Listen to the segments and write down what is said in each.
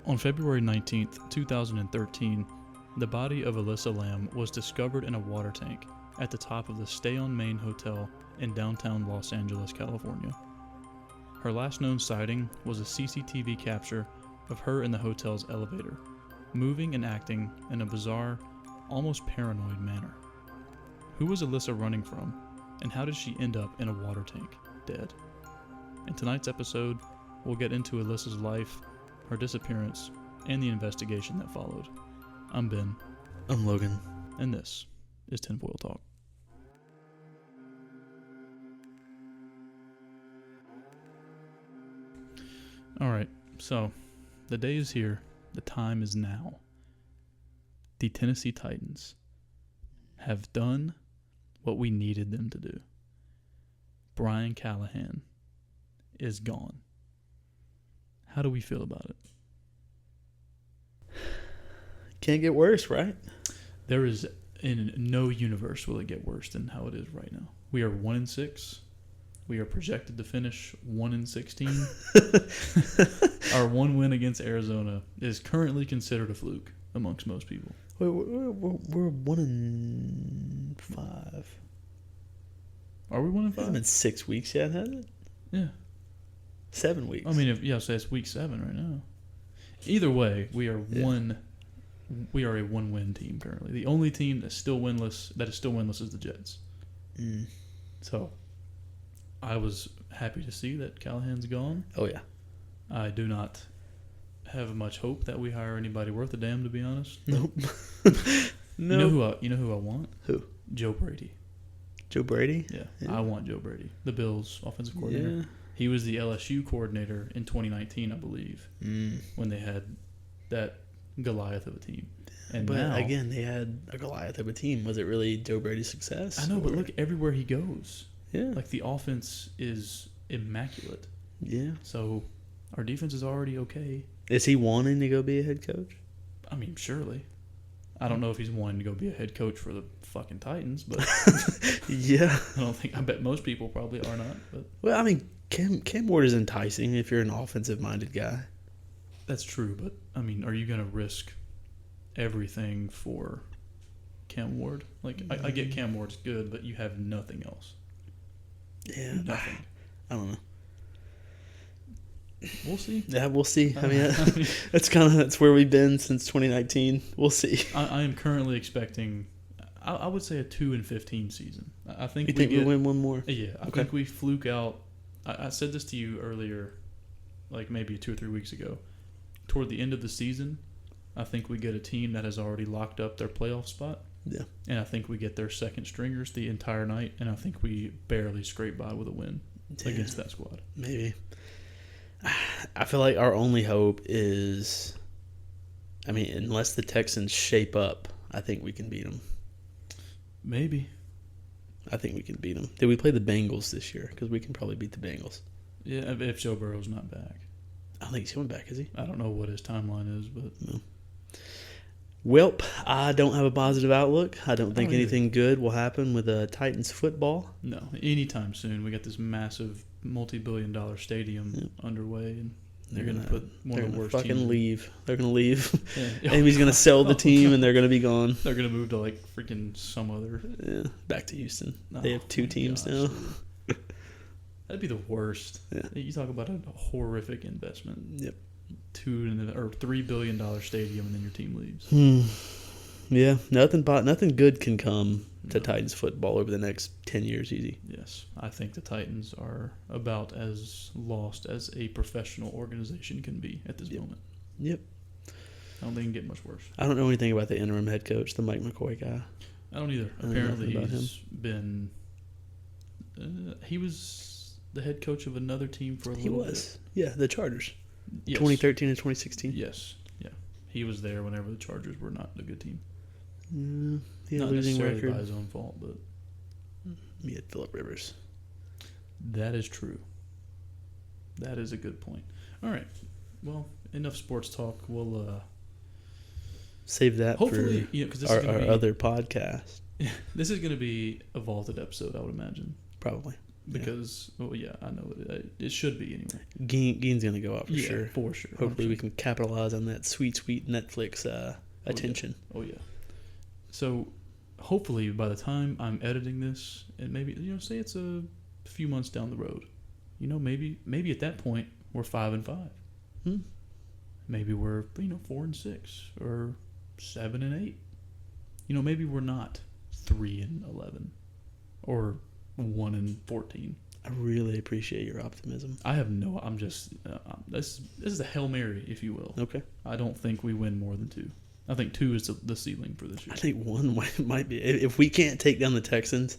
On February 19th, 2013, the body of Elisa Lam was discovered in a water tank at the top of the Stay on Main Hotel in downtown Los Angeles, California. Her last known sighting was a CCTV capture of her in the hotel's elevator, moving and acting in a bizarre, almost paranoid manner. Who was Elisa running from, and how did she end up in a water tank, dead? In tonight's episode, we'll get into Elisa's life, her disappearance, and the investigation that followed. I'm Ben. I'm Logan. And this is Tinfoil Talk. Alright, so the day is here. The time is now. The Tennessee Titans have done what we needed them to do. Brian Callahan is gone. How do we feel about it? Can't get worse, right? There is, in no universe will it get worse than how it is right now. We are 1-6. We are projected to finish 1-16. Our one win against Arizona is currently considered a fluke amongst most people. We're 1-5. Are we 1-5? It's been 6 weeks yet, hasn't it? Yeah. 7 weeks. I mean, so it's week 7 right now. Either way, we are We are a one-win team currently. The only team that's still winless is the Jets. So, I was happy to see that Callahan's gone. Oh yeah. I do not have much hope that we hire anybody worth a damn, to be honest. Nope. No. You know who I want? Who? Joe Brady. Joe Brady? Yeah. I want Joe Brady, the Bills' offensive coordinator. Yeah. He was the LSU coordinator in 2019, I believe, when they had that Goliath of a team. And but now, again, they had a Goliath of a team. Was it really Joe Brady's success? I know, but look everywhere he goes. Yeah. Like, the offense is immaculate. Yeah. So, our defense is already okay. Is he wanting to go be a head coach? I mean, surely. I don't know if he's wanting to go be a head coach for the fucking Titans, but yeah. I bet most people probably are not. But Well, I mean, Cam Ward is enticing if you're an offensive-minded guy. that's true, but, I mean, are you going to risk everything for Cam Ward? Like, I get Cam Ward's good, but you have nothing else. Yeah. Nothing. I don't know. We'll see. Yeah, we'll see. I mean, that's where we've been since 2019. We'll see. I am currently expecting, I would say, a 2-15 season. I think You think we'll win one more? Yeah, I think we fluke out. I said this to you earlier, like maybe 2 or 3 weeks ago. Toward the end of the season, I think we get a team that has already locked up their playoff spot. Yeah. And I think we get their second stringers the entire night, and I think we barely scrape by with a win against that squad. Maybe. I feel like our only hope is, I mean, unless the Texans shape up, I think we can beat them. Maybe. I think we can beat them. Did we play the Bengals this year? Because we can probably beat the Bengals. Yeah, if Joe Burrow's not back. I don't think he's coming back, is he? I don't know what his timeline is, but... No. Welp, I don't have a positive outlook. I don't think anything good will happen with Titans football. No, anytime soon. We got this massive multi-billion-dollar stadium underway, and they're going to put one of the worst fucking teams. Leave. They're going to leave. Yeah. Amy's going to sell the team, and they're going to be gone. They're going to move to, like, freaking some other... Yeah, back to Houston. They have 2 teams now. That'd be the worst. Yeah. You talk about a horrific investment. Yep. $3 billion stadium, and then your team leaves. Yeah, nothing good can come to Titans football over the next 10 years easy. Yes, I think the Titans are about as lost as a professional organization can be at this moment. Yep. I don't think it can get much worse. I don't know anything about the interim head coach, the Mike McCoy guy. I don't either. Apparently he's been... he was the head coach of another team for a little bit. He was. Yeah, the Chargers. Yes. 2013 and 2016. Yes. Yeah. He was there whenever the Chargers were not a good team. He had not a losing necessarily record. by his own fault, but... He had Phillip Rivers. That is true. That is a good point. All right. Well, enough sports talk. We'll... Save that hopefully, for our other podcast. This is going to be a vaulted episode, I would imagine. Probably. because I know it should be anyway. Gein's gonna go out for sure. Hopefully, 100%. We can capitalize on that sweet Netflix attention. Oh yeah. So, hopefully, by the time I'm editing this, and maybe say it's a few months down the road, maybe at that point we're 5-5. Maybe we're 4-6 or 7-8. Maybe we're not 3-11 or 1-14. I really appreciate your optimism. I'm just this is a Hail Mary, if you will. Okay. I don't think we win more than 2. I think 2 is the ceiling for this year. I think 1 might be. If we can't take down the Texans,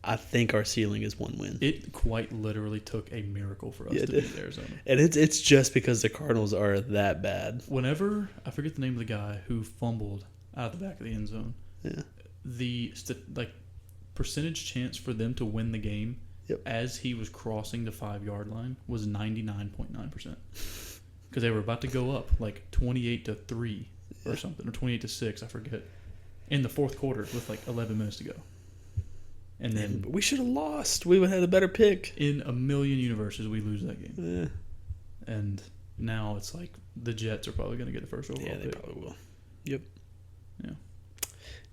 I think our ceiling is 1 win. It quite literally took a miracle for us to beat Arizona. And it's just because the Cardinals are that bad. Whenever, I forget the name of the guy who fumbled out of the back of the end zone. Yeah. The percentage chance for them to win the game as he was crossing the 5-yard line was 99.9%. Because they were about to go up 28-3 or something, or 28-6, I forget, in the fourth quarter with 11 minutes to go. And then we should have lost. We would have had a better pick. In a million universes, we lose that game. Yeah. And now it's the Jets are probably going to get the first overall pick. Yeah, they probably will. Yep. Yeah.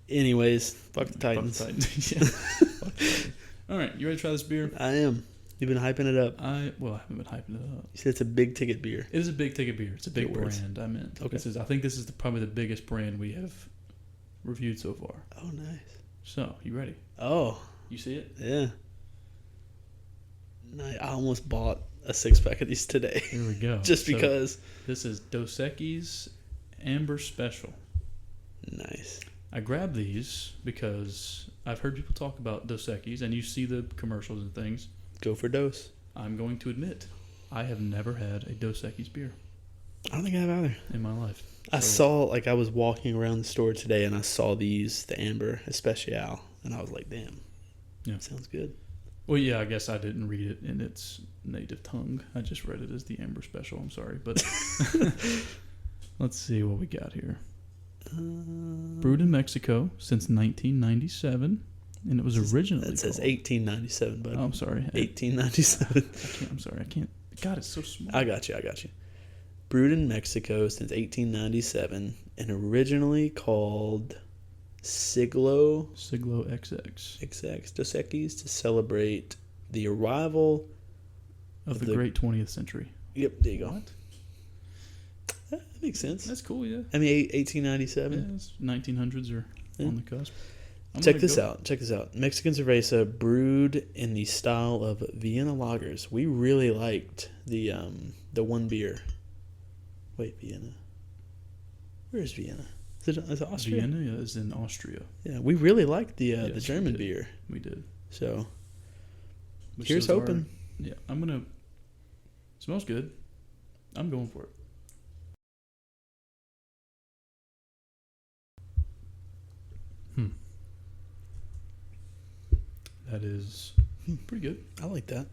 Anyways, fuck the Titans. Fuck the Titans. Yeah. Fuck the Titans. All right, you ready to try this beer? I am. You've been hyping it up. I haven't been hyping it up. You said it's a big ticket beer. It is a big ticket beer. It's a big brand. I meant. Okay. I think this is probably the biggest brand we have reviewed so far. Oh, nice. So, you ready? Oh. You see it? Yeah. I almost bought a 6-pack of these today. Here we go. Just because. This is Dos Equis Amber Special. Nice. I grabbed these because I've heard people talk about Dos Equis, and you see the commercials and things. Go for Dos. I'm going to admit, I have never had a Dos Equis beer. I don't think I have either. In my life. I saw, I was walking around the store today, and I saw these, the Amber Especial, and I was like, damn. Yeah. Sounds good. Well, yeah, I guess I didn't read it in its native tongue. I just read it as the Amber Special. I'm sorry. But let's see what we got here. Brewed in Mexico since 1997, and it was originally It says 1897, bud. Oh, I'm sorry. 1897. I'm sorry. I can't. God, it's so small. I got you. Brewed in Mexico since 1897, and originally called Siglo XX Dos Equis to celebrate the arrival of the great 20th century. Yep, there you go. What? That makes sense. That's cool, yeah. I mean, 1897. Yeah, it's 1900s are on the cusp. Check this out. Mexican cerveza brewed in the style of Vienna lagers. We really liked the one beer. Wait, Vienna. Where is Vienna? Is it Austria? Vienna is in Austria. Yeah, we really liked the German beer. We did. So, here's hoping. I'm gonna. Smells good. I'm going for it. That is pretty good. I like that.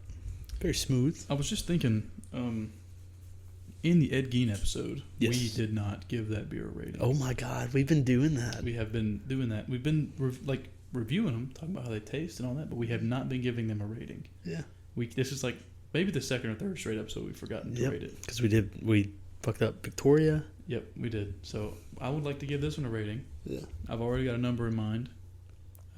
Very smooth. I was just thinking, in the Ed Gein episode, we did not give that beer a rating. Oh my God, we've been doing that. We have been doing that. We've been reviewing them, talking about how they taste and all that, but we have not been giving them a rating. Yeah. This is maybe the second or third straight episode we've forgotten to rate it. Because we fucked up Victoria. Yep, we did. So I would like to give this one a rating. Yeah. I've already got a number in mind.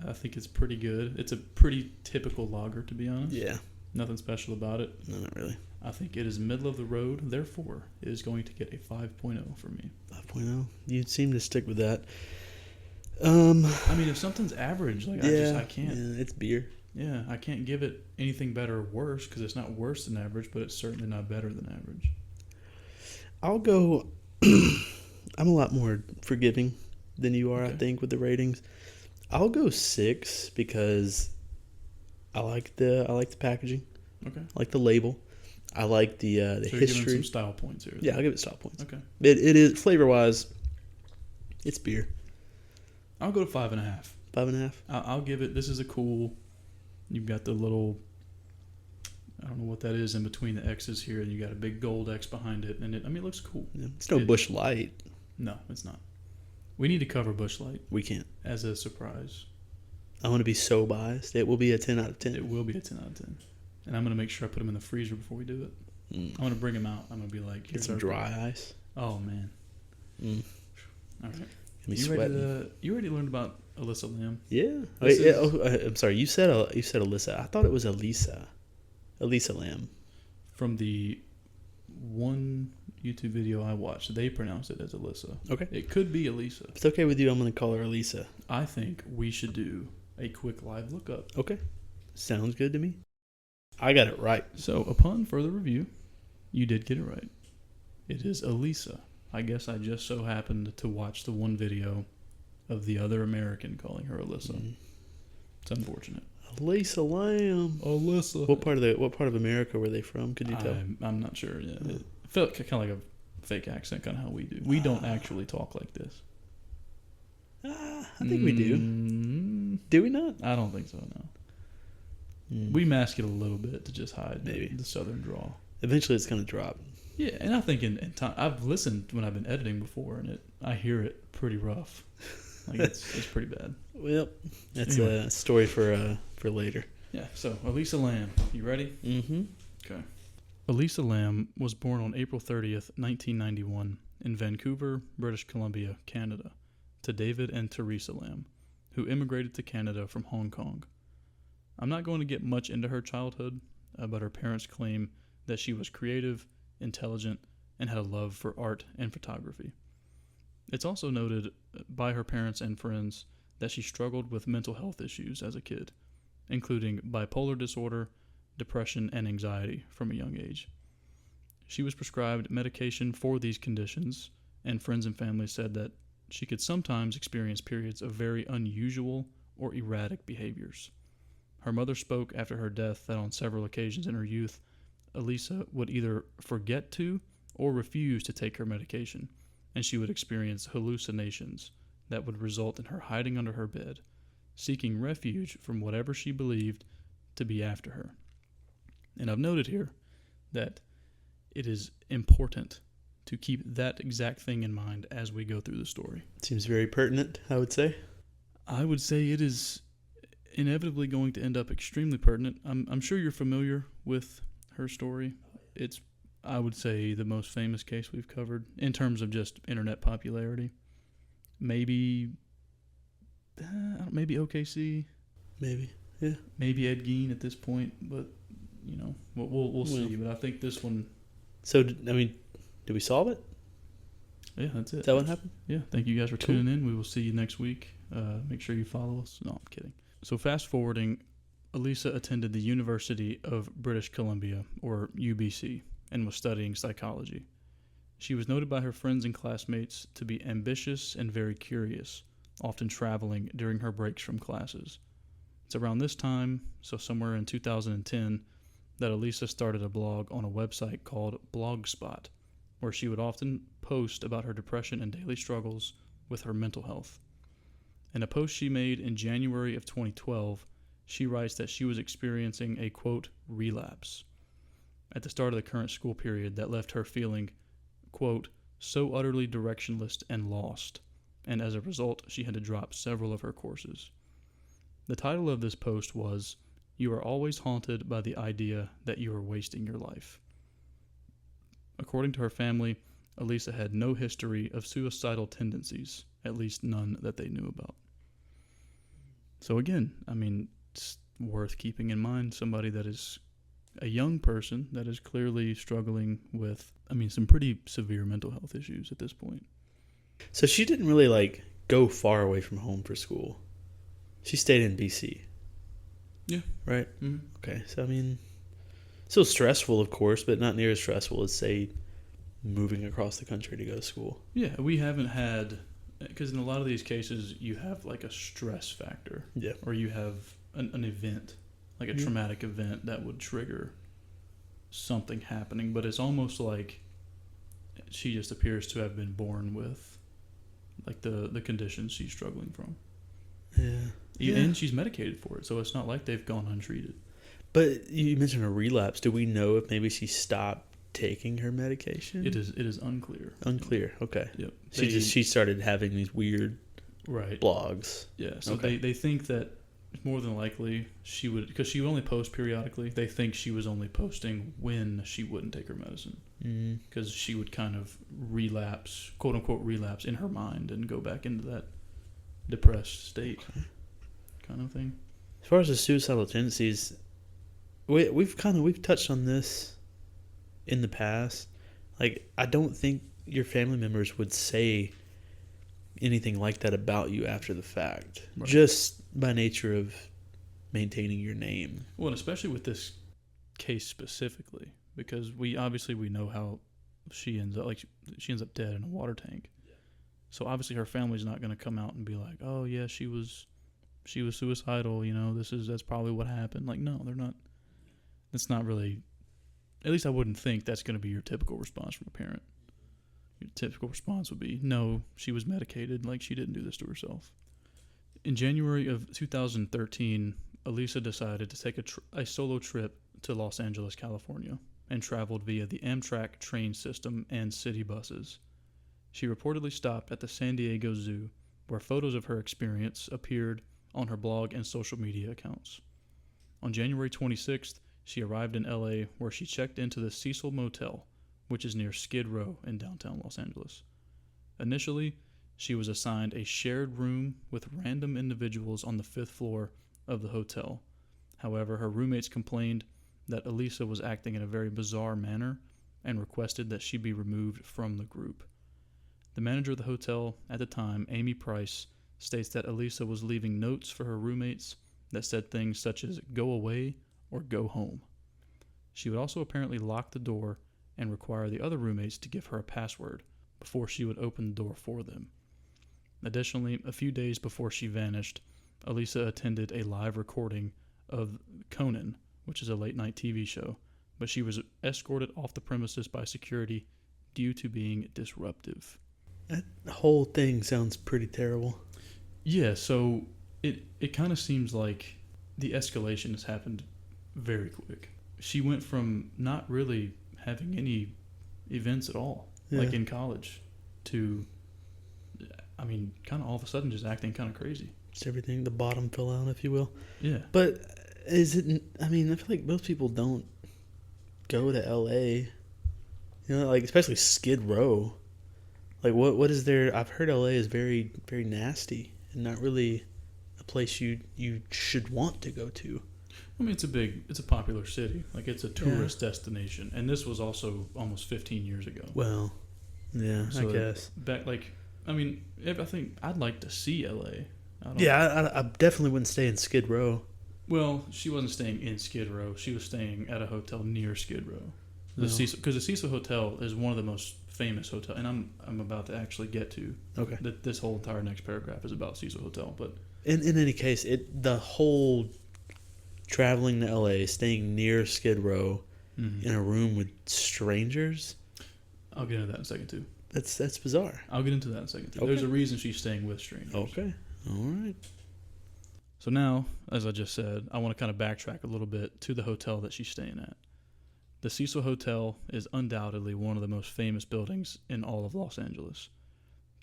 I think it's pretty good. It's a pretty typical lager, to be honest. Yeah. Nothing special about it. No, not really. I think it is middle of the road. Therefore, it is going to get a 5.0 for me. 5.0? You seem to stick with that. I mean, if something's average, I can't. Yeah, it's beer. Yeah, I can't give it anything better or worse because it's not worse than average, but it's certainly not better than average. I'll go. I'm a lot more forgiving than you are, I think, with the ratings. I'll go 6 because I like the packaging. Okay. I like the label. I like the so history. You're giving some style points here. Yeah, I'll give it style points. Okay. It is flavor wise. It's beer. I'll go to 5.5. 5.5. I'll give it. This is a cool. You've got the little. I don't know what that is in between the X's here, and you got a big gold X behind it, and it looks cool. Yeah, it's no Busch Light. No, it's not. We need to cover Busch Light. We can't. As a surprise. I want to be so biased. It will be a 10 out of 10. It will be a 10 out of 10. And I'm going to make sure I put them in the freezer before we do it. I'm going to bring them out. I'm going to be like... Get some dry ice. Oh, man. All right. You already learned about Elisa Lam? Yeah. I'm sorry. You said Alyssa. I thought it was Elisa. Elisa Lam. From the one YouTube video I watched, they pronounce it as Alyssa. Okay. It could be Elisa. If it's okay with you, I'm going to call her Elisa. I think we should do a quick live lookup. Okay. Sounds good to me. I got it right. So, upon further review, you did get it right. It is Elisa. I guess I just so happened to watch the one video of the other American calling her Alyssa. It's unfortunate. Elisa Lam. Alyssa. What part of America were they from? Could you tell? I'm not sure. Yeah. It felt kind of like a fake accent, kind of how we do. We don't actually talk like this. I think we do. Do we not? I don't think so, no. We mask it a little bit to just hide the southern drawl. Eventually it's going to drop. Yeah, and I think in time, I've listened when I've been editing before, and I hear it pretty rough. Like it's pretty bad. Well, that's a story for later. Yeah. So Elisa Lam, you ready? Mm-hmm. Okay. Elisa Lam was born on April 30th, 1991, in Vancouver, British Columbia, Canada, to David and Teresa Lam, who immigrated to Canada from Hong Kong. I'm not going to get much into her childhood, but her parents claim that she was creative, intelligent, and had a love for art and photography. It's also noted by her parents and friends that she struggled with mental health issues as a kid, including bipolar disorder, depression, and anxiety from a young age. She was prescribed medication for these conditions, and friends and family said that she could sometimes experience periods of very unusual or erratic behaviors. Her mother spoke after her death that on several occasions in her youth, Elisa would either forget to or refuse to take her medication, and she would experience hallucinations that would result in her hiding under her bed, seeking refuge from whatever she believed to be after her. And I've noted here that it is important to keep that exact thing in mind as we go through the story. Seems very pertinent, I would say. I would say it is inevitably going to end up extremely pertinent. I'm sure you're familiar with her story. It's, I would say, the most famous case we've covered in terms of just internet popularity. Maybe OKC. Maybe, yeah. Maybe Ed Gein at this point, but we'll see. But I think this one. So did we solve it? Yeah, that's it. Is that what happened? Yeah. Thank you guys for tuning in. We will see you next week. Make sure you follow us. No, I'm kidding. So fast forwarding, Elisa attended the University of British Columbia, or UBC, and was studying psychology. She was noted by her friends and classmates to be ambitious and very curious, often traveling during her breaks from classes. It's around this time, so somewhere in 2010, that Elisa started a blog on a website called Blogspot, where she would often post about her depression and daily struggles with her mental health. In a post she made in January of 2012, she writes that she was experiencing a, quote, relapse at the start of the current school period that left her feeling, quote, so utterly directionless and lost, and as a result, she had to drop several of her courses. The title of this post was, "You are always haunted by the idea that you are wasting your life." According to her family, Elisa had no history of suicidal tendencies, at least none that they knew about. So again, it's worth keeping in mind somebody that is a young person that is clearly struggling with, some pretty severe mental health issues at this point. So she didn't really, go far away from home for school. She stayed in BC. Yeah. Right? Mm-hmm. Okay. So, still stressful, of course, but not near as stressful as, say, moving across the country to go to school. Yeah, we haven't had, because in a lot of these cases, you have, a stress factor. Yeah. Or you have an event, like a traumatic event that would trigger something happening, but it's almost like she just appears to have been born with, the conditions she's struggling from. Yeah. And she's medicated for it, so it's not like they've gone untreated. But you mentioned a relapse. Do we know if maybe she stopped taking her medication? It is unclear. Unclear. Okay. Yep. She started having these weird right blogs. Yeah. So okay. they think that more than likely she would, because she would only post periodically. They think she was only posting when she wouldn't take her medicine, because she would kind of relapse, quote unquote relapse, in her mind and go back into that depressed state, kind of thing. As far as the suicidal tendencies, we've touched on this in the past. Like, I don't think your family members would say anything like that about you after the fact, right, just by nature of maintaining your name. Well, and especially with this case specifically, because we know how she ends up, like, she ends up dead in a water tank. Yeah. So obviously her family's not going to come out and be like, oh yeah, she was suicidal, that's probably what happened. Like, no, they're not. That's not really, at least I wouldn't think that's going to be your typical response from a parent. Your typical response would be, no, she was medicated, like she didn't do this to herself. In January of 2013, Elisa decided to take a solo trip to Los Angeles, California, and traveled via the Amtrak train system and city buses. She reportedly stopped at the San Diego Zoo, where photos of her experience appeared on her blog and social media accounts. On January 26th, she arrived in LA, where she checked into the Cecil Motel, which is near Skid Row in downtown Los Angeles. Initially, she was assigned a shared room with random individuals on the 5th floor of the hotel. However, her roommates complained that Elisa was acting in a very bizarre manner and requested that she be removed from the group. The manager of the hotel at the time, Amy Price, states that Elisa was leaving notes for her roommates that said things such as "go away" or "go home." She would also apparently lock the door and require the other roommates to give her a password before she would open the door for them. Additionally, a few days before she vanished, Elisa attended a live recording of Conan, which is a late-night TV show, but she was escorted off the premises by security due to being disruptive. That whole thing sounds pretty terrible. Yeah, so it kind of seems like the escalation has happened very quick. She went from not really having any events at all, like in college, to, kind of all of a sudden just acting kind of crazy. Just everything, the bottom fell out, if you will. Yeah. But is it, I feel like most people don't go to LA, like especially Skid Row. Like what is there? I've heard LA is very, very nasty and not really a place you should want to go to. It's a popular city. Like, it's a tourist destination. And this was also almost 15 years ago. Well, yeah, so I guess. I think I'd like to see LA. I definitely wouldn't stay in Skid Row. Well, she wasn't staying in Skid Row. She was staying at a hotel near Skid Row. Because the Cecil Hotel is one of the most famous hotels. And I'm about to actually get to. Okay. This whole entire next paragraph is about Cecil Hotel. But in any case, the whole traveling to LA, staying near Skid Row, in a room with strangers. I'll get into that in a second too. That's bizarre. I'll get into that in a second too. Okay. There's a reason she's staying with strangers. Okay. All right. So now, as I just said, I want to kind of backtrack a little bit to the hotel that she's staying at. The Cecil Hotel is undoubtedly one of the most famous buildings in all of Los Angeles.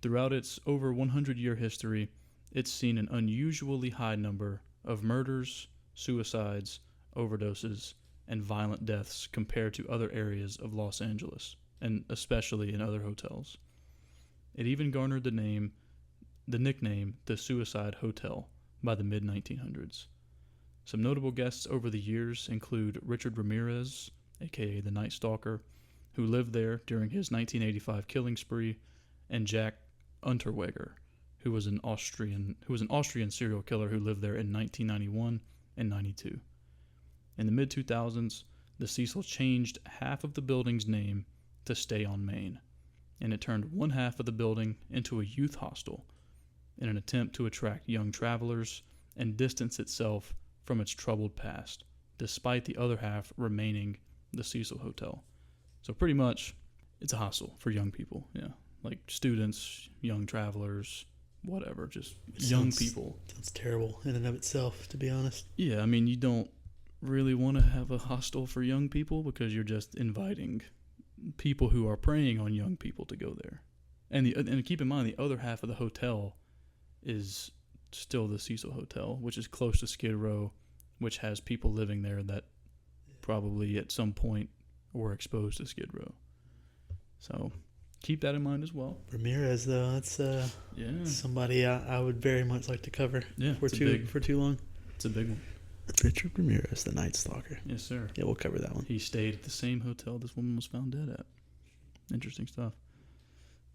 Throughout its over 100-year history, it's seen an unusually high number of murders, suicides, overdoses, and violent deaths compared to other areas of Los Angeles, and especially in other hotels. It even garnered the nickname the Suicide Hotel by the mid-1900s. Some notable guests over the years include Richard Ramirez, aka the Night Stalker, who lived there during his 1985 killing spree, and Jack Unterweger, who was an Austrian serial killer who lived there in 1991 and 92. In the mid-2000s, the Cecil changed half of the building's name to Stay on Main, and it turned one half of the building into a youth hostel in an attempt to attract young travelers and distance itself from its troubled past, despite the other half remaining the Cecil Hotel. So pretty much, it's a hostel for young people, like students, young travelers, whatever, just young people. Sounds terrible in and of itself, to be honest. Yeah, you don't really want to have a hostel for young people because you're just inviting people who are preying on young people to go there. And keep in mind, the other half of the hotel is still the Cecil Hotel, which is close to Skid Row, which has people living there that probably at some point were exposed to Skid Row. So keep that in mind as well. Ramirez, though, that's somebody I would very much like to cover for too long. It's a big one. Richard Ramirez, the Night Stalker. Yes, sir. Yeah, we'll cover that one. He stayed at the same hotel this woman was found dead at. Interesting stuff.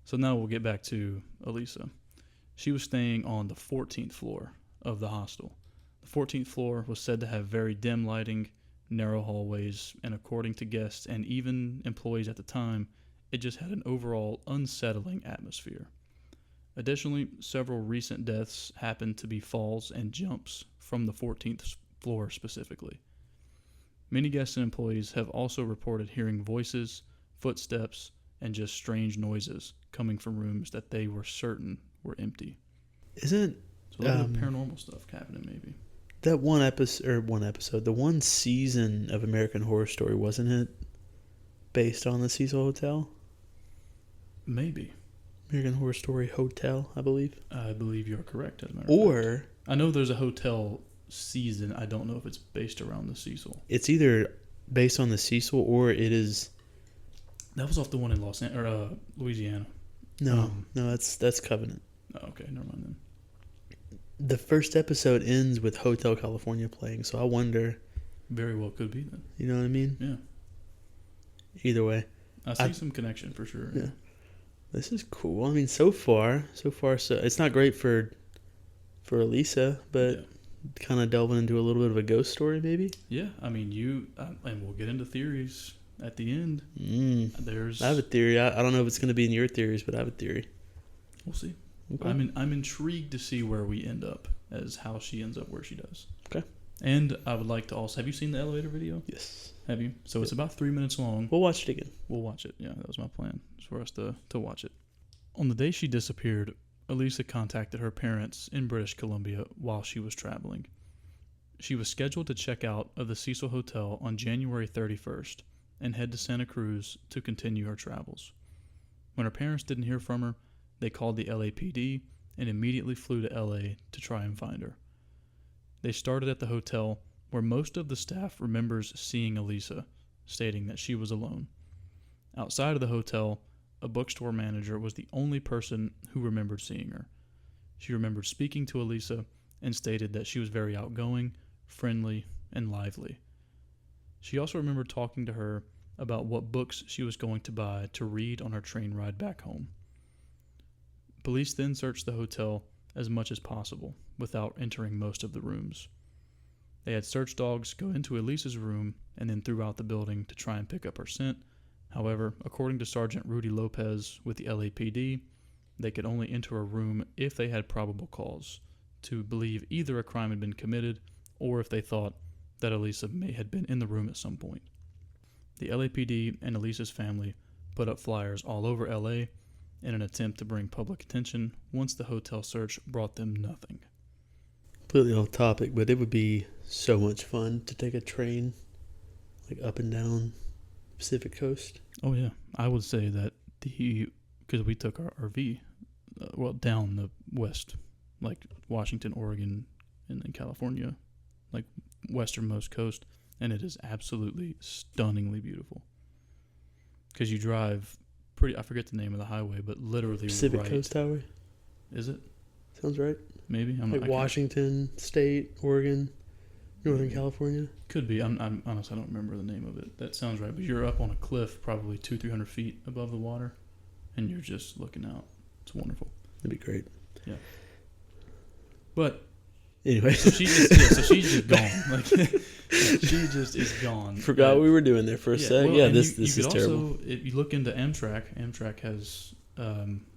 So now we'll get back to Elisa. She was staying on the 14th floor of the hostel. The 14th floor was said to have very dim lighting, narrow hallways, and according to guests and even employees at the time, it just had an overall unsettling atmosphere. Additionally, several recent deaths happened to be falls and jumps from the 14th floor specifically. Many guests and employees have also reported hearing voices, footsteps, and just strange noises coming from rooms that they were certain were empty. Isn't so a little bit of paranormal stuff happening maybe? That one episode, the one season of American Horror Story, wasn't it based on the Cecil Hotel? Maybe. American Horror Story Hotel, I believe. I believe you're correct, as a matter of fact. Or I know there's a hotel season. I don't know if it's based around the Cecil. It's either based on the Cecil or it is. That was off the one in Louisiana. No, that's Covenant. Oh, okay, never mind then. The first episode ends with Hotel California playing, so I wonder. Very well could be then. You know what I mean? Yeah. Either way, I see some connection for sure. Yeah. This is cool. I mean, so far, it's not great for Elisa, but kind of delving into a little bit of a ghost story, maybe. Yeah, I mean, and we'll get into theories at the end. I have a theory. I don't know if it's going to be in your theories, but I have a theory. We'll see. Okay. I'm intrigued to see where we end up, as how she ends up where she does. Okay. And I would like to also. Have you seen the elevator video? Yes. Have you? So it's about 3 minutes long. We'll watch it again. We'll watch it. Yeah, that was my plan. Was for us to watch it. On the day she disappeared, Elisa contacted her parents in British Columbia while she was traveling. She was scheduled to check out of the Cecil Hotel on January 31st and head to Santa Cruz to continue her travels. When her parents didn't hear from her, they called the LAPD and immediately flew to LA to try and find her. They started at the hotel, where most of the staff remembers seeing Elisa, stating that she was alone. Outside of the hotel, a bookstore manager was the only person who remembered seeing her. She remembered speaking to Elisa and stated that she was very outgoing, friendly, and lively. She also remembered talking to her about what books she was going to buy to read on her train ride back home. Police then searched the hotel as much as possible without entering most of the rooms. They had search dogs go into Elisa's room and then throughout the building to try and pick up her scent. However, according to Sergeant Rudy Lopez with the LAPD, they could only enter a room if they had probable cause to believe either a crime had been committed or if they thought that Elisa may had been in the room at some point. The LAPD and Elisa's family put up flyers all over LA in an attempt to bring public attention once the hotel search brought them nothing. Completely off topic, but it would be so much fun to take a train like up and down Pacific Coast. Oh yeah, I would say that because we took our RV down the west, like Washington, Oregon, and then California, like westernmost coast, and it is absolutely stunningly beautiful. Because you drive I forget the name of the highway, but literally Pacific Coast Highway. Is it? Sounds right. Maybe I'm like not, Washington State, Oregon, Northern California. Could be. I'm honestly, I don't remember the name of it. That sounds right. But you're up on a cliff, probably 200-300 feet above the water, and you're just looking out. It's wonderful. That'd be great. Yeah. But anyway, so she's just gone. Like she just is gone. Forgot what we were doing there for a sec. Well, yeah, this is terrible. Also, if you look into Amtrak has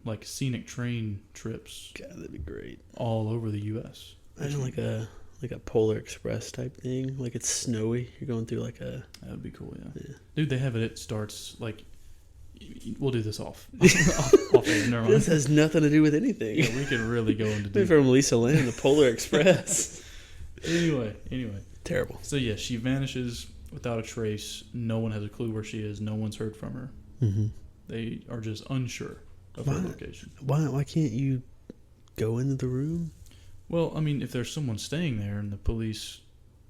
like scenic train trips. God, that'd be great. All over the U.S. Imagine like a Polar Express type thing. Like it's snowy. You're going through like a. That would be cool. Yeah. Dude, they have it. It starts like. We'll do this off air. Never mind. This has nothing to do with anything. Yeah, we could really go into. Maybe from Elisa Lam, the Polar Express. Anyway. Terrible. So yeah, she vanishes without a trace. No one has a clue where she is. No one's heard from her. Mm-hmm. They are just unsure of her location. Why can't you go into the room? Well, I mean, if there's someone staying there and the police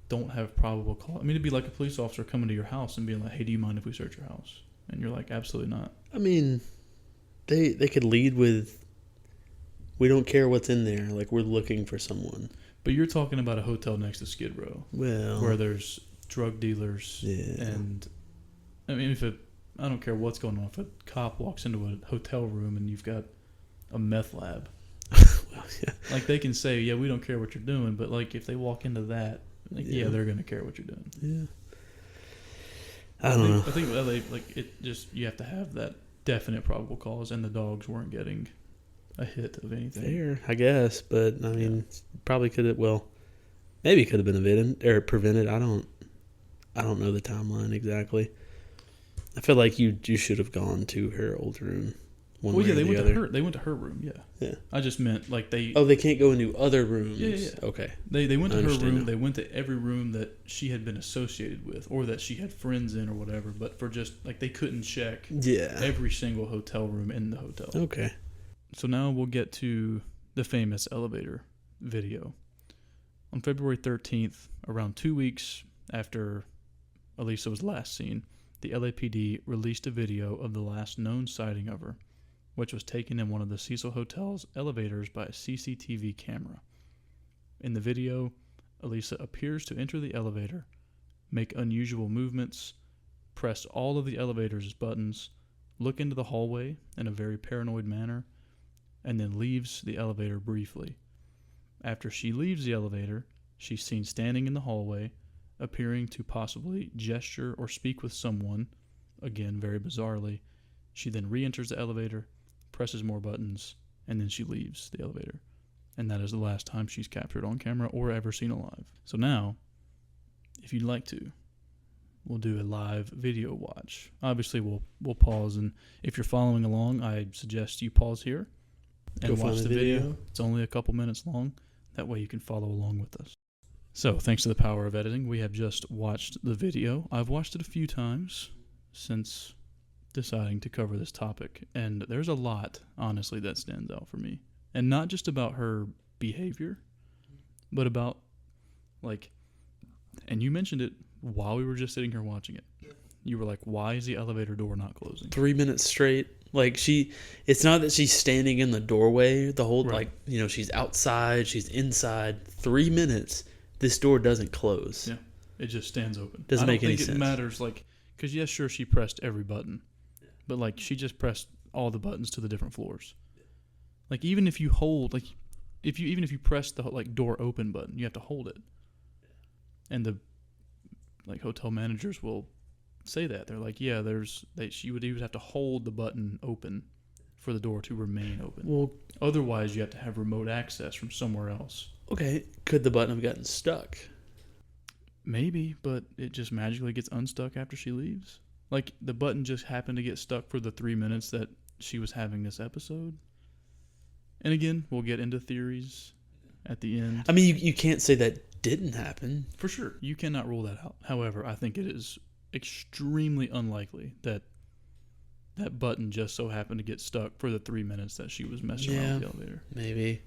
don't have probable cause, I mean, it'd be like a police officer coming to your house and being like, "Hey, do you mind if we search your house?" And you're like, "Absolutely not." I mean, they could lead with, "We don't care what's in there. Like, we're looking for someone." But you're talking about a hotel next to Skid Row, Well, where there's drug dealers, yeah. and I mean, I don't care what's going on. If a cop walks into a hotel room and you've got a meth lab, Well, yeah. like they can say, "Yeah, we don't care what you're doing," but like if they walk into that, like, yeah, they're gonna care what you're doing. Yeah. I don't know. I think LA, like it just you have to have that definite probable cause, and the dogs weren't getting a hit of anything. Fair, I guess, but I mean, probably could have. Well, maybe it could have been avoided or prevented. I don't know the timeline exactly. I feel like you should have gone to her old room. One way or they the went other. to her. They went to her room. Yeah. Yeah. I just meant like they. Oh, they can't go into other rooms. Yeah. Okay. They went I to her understand room. now. They went to every room that she had been associated with, or that she had friends in, or whatever. But for just like they couldn't check Yeah. every single hotel room in the hotel. Okay. So now we'll get to the famous elevator video. On February 13th, around 2 weeks after Elisa was last seen, the LAPD released a video of the last known sighting of her, which was taken in one of the Cecil Hotel's elevators by a CCTV camera. In the video, Elisa appears to enter the elevator, make unusual movements, press all of the elevator's buttons, look into the hallway in a very paranoid manner, and then leaves the elevator briefly. After she leaves the elevator, she's seen standing in the hallway, appearing to possibly gesture or speak with someone, again very bizarrely. She then re-enters the elevator, presses more buttons, and then she leaves the elevator. And that is the last time she's captured on camera or ever seen alive. So now, if you'd like to, we'll do a live video watch. Obviously, we'll pause, and if you're following along, I suggest you pause here and Go watch find the the video. video. It's only a couple minutes long. That way you can follow along with us. So, thanks to the power of editing, we have just watched the video. I've watched it a few times since deciding to cover this topic, and there's a lot, honestly, that stands out for me. And not just about her behavior, but about, like, and you mentioned it while we were just sitting here watching it. You were like, why is the elevator door not closing? 3 minutes straight. Like it's not that she's standing in the doorway the whole, Right. like, she's outside, she's inside. 3 minutes, this door doesn't close. Yeah, it just stands open. Doesn't make any I don't think sense. it matters, like, because yes, sure, she pressed every button, but like she just pressed all the buttons to the different floors. Like even if you hold, like, if you press the like door open button, you have to hold it, and the like hotel managers will say that they're like, yeah, you would have to hold the button open for the door to remain open. Well, Otherwise, you have to have remote access from somewhere else. okay, could the button have gotten stuck? Maybe, but it just magically gets unstuck after she leaves. Like the button just happened to get stuck for the 3 minutes that she was having this episode. And again, we'll get into theories at the end. I mean, you can't say that didn't happen. For sure, you cannot rule that out. However, I think it is extremely unlikely that that button just so happened to get stuck for the 3 minutes that she was messing around with the elevator. Maybe.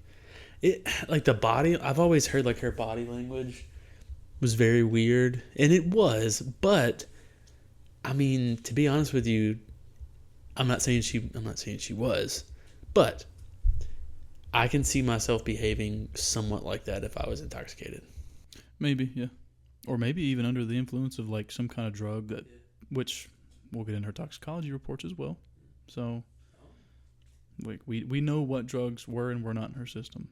It, like, the body, I've always heard, like, her body language was very weird, and it was, but I mean, to be honest with you, I'm not saying she was, but I can see myself behaving somewhat like that if I was intoxicated. Maybe, yeah. Or maybe even under the influence of like some kind of drug that, which we'll get in her toxicology reports as well. So, like we know what drugs were and were not in her system.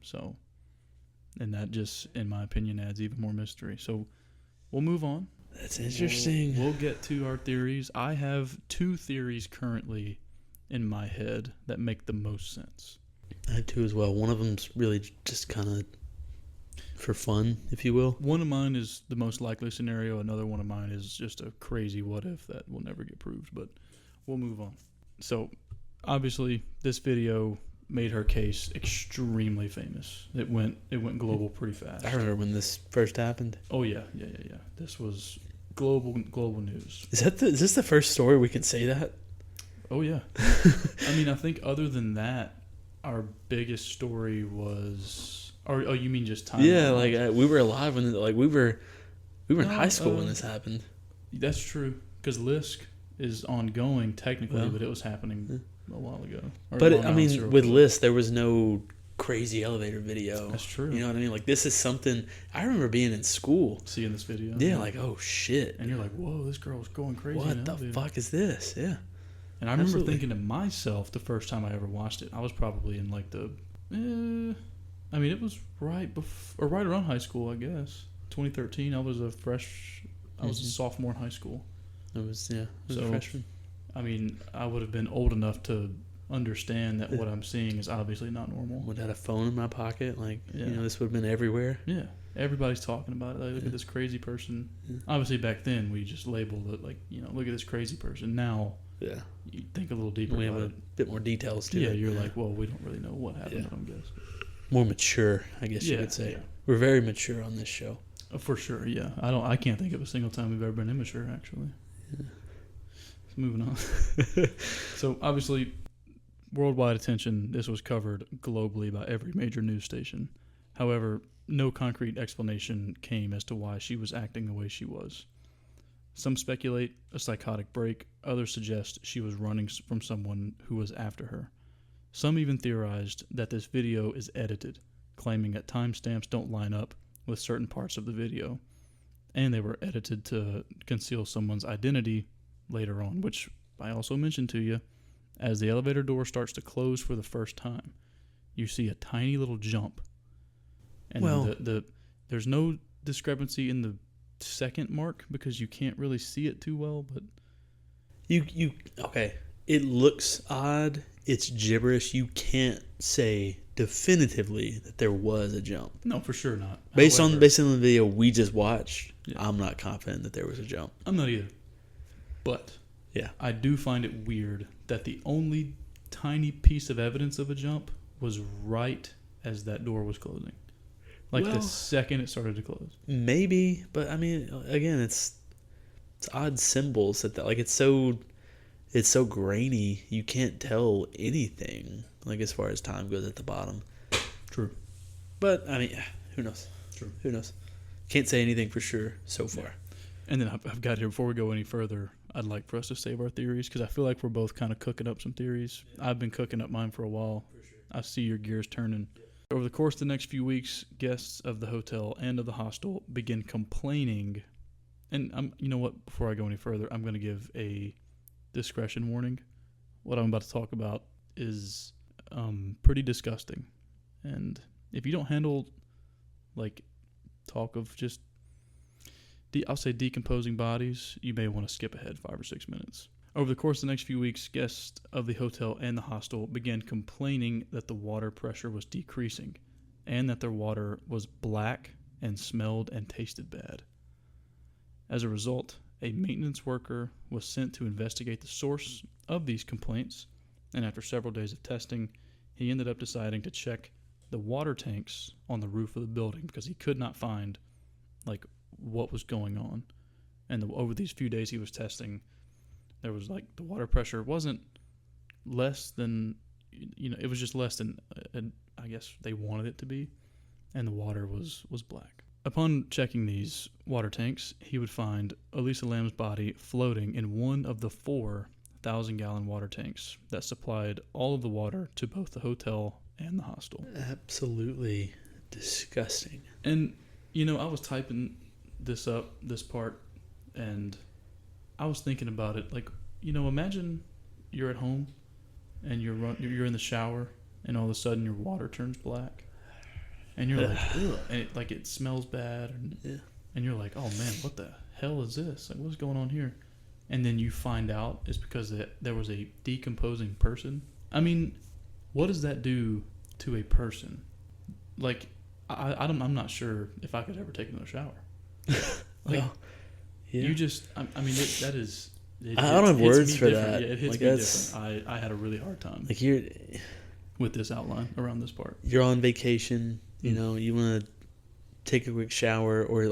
So, and that just, in my opinion, adds even more mystery. So, we'll move on. That's interesting. We'll get to our theories. I have 2 theories currently in my head that make the most sense. I had 2 as well. One of them's really just kind of for fun, if you will. One of mine is the most likely scenario. Another one of mine is just a crazy what if that will never get proved, but we'll move on. So, obviously, this video made her case extremely famous. It went global pretty fast. I remember when this first happened. Oh yeah. This was global news. Is this the first story we can say that? Oh yeah. I mean, I think other than that, our biggest story was, Or oh, you mean just time? Yeah, like we were alive when we were in high school when this happened. That's true, because Lisk is ongoing technically, but it was happening a while ago. But I mean, with Lisk, there was no crazy elevator video. That's true. You know what I mean? Like, this is something I remember being in school, seeing this video. Yeah, like, oh shit, and you're like, whoa, this girl's going crazy. What the fuck is this? Yeah. And I remember thinking to myself the first time I ever watched it, I was probably in like I mean, it was right before, or right around high school, I guess. 2013. I was a sophomore in high school. I was a freshman. I mean, I would have been old enough to understand that what I'm seeing is obviously not normal. Would have had a phone in my pocket, this would have been everywhere. Yeah, everybody's talking about it. Like, look at this crazy person. Yeah. Obviously, back then we just labeled it like, look at this crazy person. Now, you think a little deeper. We have a bit more details to it. Yeah, you're like, well, we don't really know what happened. I guess more mature, I guess you could say. Yeah. We're very mature on this show. For sure. Yeah, I can't think of a single time we've ever been immature. Actually. Yeah. So moving on. So obviously, worldwide attention. This was covered globally by every major news station. However, no concrete explanation came as to why she was acting the way she was. Some speculate a psychotic break. Others suggest she was running from someone who was after her. Some even theorized that this video is edited, claiming that timestamps don't line up with certain parts of the video, and they were edited to conceal someone's identity later on, which I also mentioned to you. As the elevator door starts to close for the first time, you see a tiny little jump. And there's no discrepancy in the second mark because you can't really see it too well, but okay. It looks odd. It's gibberish. You can't say definitively that there was a jump. No, for sure not. Based on the video we just watched, I'm not confident that there was a jump. I'm not either. But I do find it weird that the only tiny piece of evidence of a jump was right as that door was closing. Like the second it started to close. Maybe, but I mean, again, it's odd symbols that like it's so grainy, you can't tell anything, like as far as time goes at the bottom. True. But, I mean, who knows? True. Who knows? Can't say anything for sure so far. Yeah. And then I've got here, before we go any further, I'd like for us to save our theories, because I feel like we're both kind of cooking up some theories. I've been cooking up mine for a while. For sure. I see your gears turning. Over the course of the next few weeks, guests of the hotel and of the hostel begin complaining. And you know what? Before I go any further, I'm going to give a discretion warning. What I'm about to talk about is pretty disgusting, and if you don't handle like talk of just I'll say decomposing bodies, you may want to skip ahead 5 or 6 minutes. Over the course of the next few weeks, guests of the hotel and the hostel began complaining that the water pressure was decreasing and that their water was black and smelled and tasted bad. As a result, a maintenance worker was sent to investigate the source of these complaints, and after several days of testing, he ended up deciding to check the water tanks on the roof of the building because he could not find like what was going on. And over these few days he was testing, there was like the water pressure wasn't less than, it was just less than I guess they wanted it to be, and the water was black. Upon checking these water tanks, he would find Elisa Lam's body floating in one of the 4 1,000-gallon water tanks that supplied all of the water to both the hotel and the hostel. Absolutely disgusting. And, I was typing this part, and I was thinking about it. Like, imagine you're at home, and you're in the shower, and all of a sudden your water turns black. And you're like, ugh, and it smells bad, and you're like, oh man, what the hell is this? Like, what's going on here? And then you find out it's because there was a decomposing person. I mean, what does that do to a person? Like, I'm not sure if I could ever take another shower. You just, I mean, that is. I don't have words for that. Yeah, it hits me different. I had a really hard time. Like with this outline around this part. You're on vacation. You want to take a quick shower, or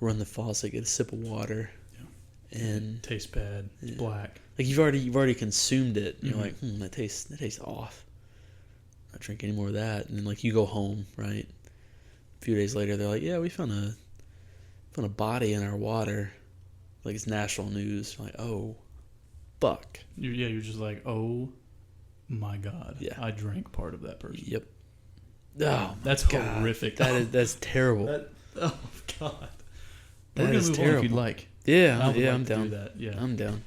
run the faucet, get a sip of water, and tastes bad. It's black. Like you've already consumed it. You're like, that tastes off. not drink any more of that. And then like you go home, right? A few days later, they're like, yeah, we found a body in our water. Like it's national news. Like, oh, fuck. You're just like, oh my God. Yeah. I drank part of that person. Yep. Oh, that's God. horrific. That's terrible. Oh God. That We're gonna is move terrible. on if you'd like. Yeah, I'm down. Do that. Yeah, I'm down.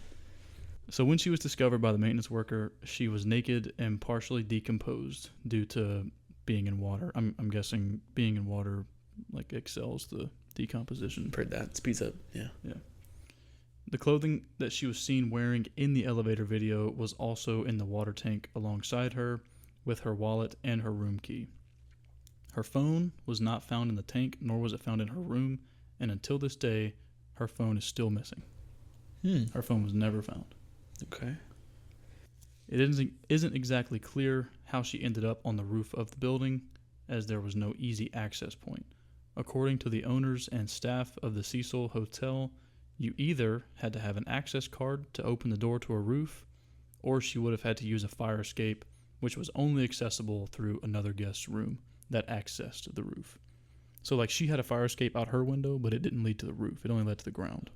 So when she was discovered by the maintenance worker, she was naked and partially decomposed due to being in water. I'm guessing being in water like excels the decomposition. Heard that. Speeds up. Yeah. Yeah. The clothing that she was seen wearing in the elevator video was also in the water tank alongside her, with her wallet and her room key. Her phone was not found in the tank, nor was it found in her room, and until this day, her phone is still missing. Her phone was never found. Okay. It isn't exactly clear how she ended up on the roof of the building, as there was no easy access point. According to the owners and staff of the Cecil Hotel, you either had to have an access card to open the door to a roof, or she would have had to use a fire escape, which was only accessible through another guest's room that accessed the roof. So like she had a fire escape out her window, but it didn't lead to the roof. It only led to the ground.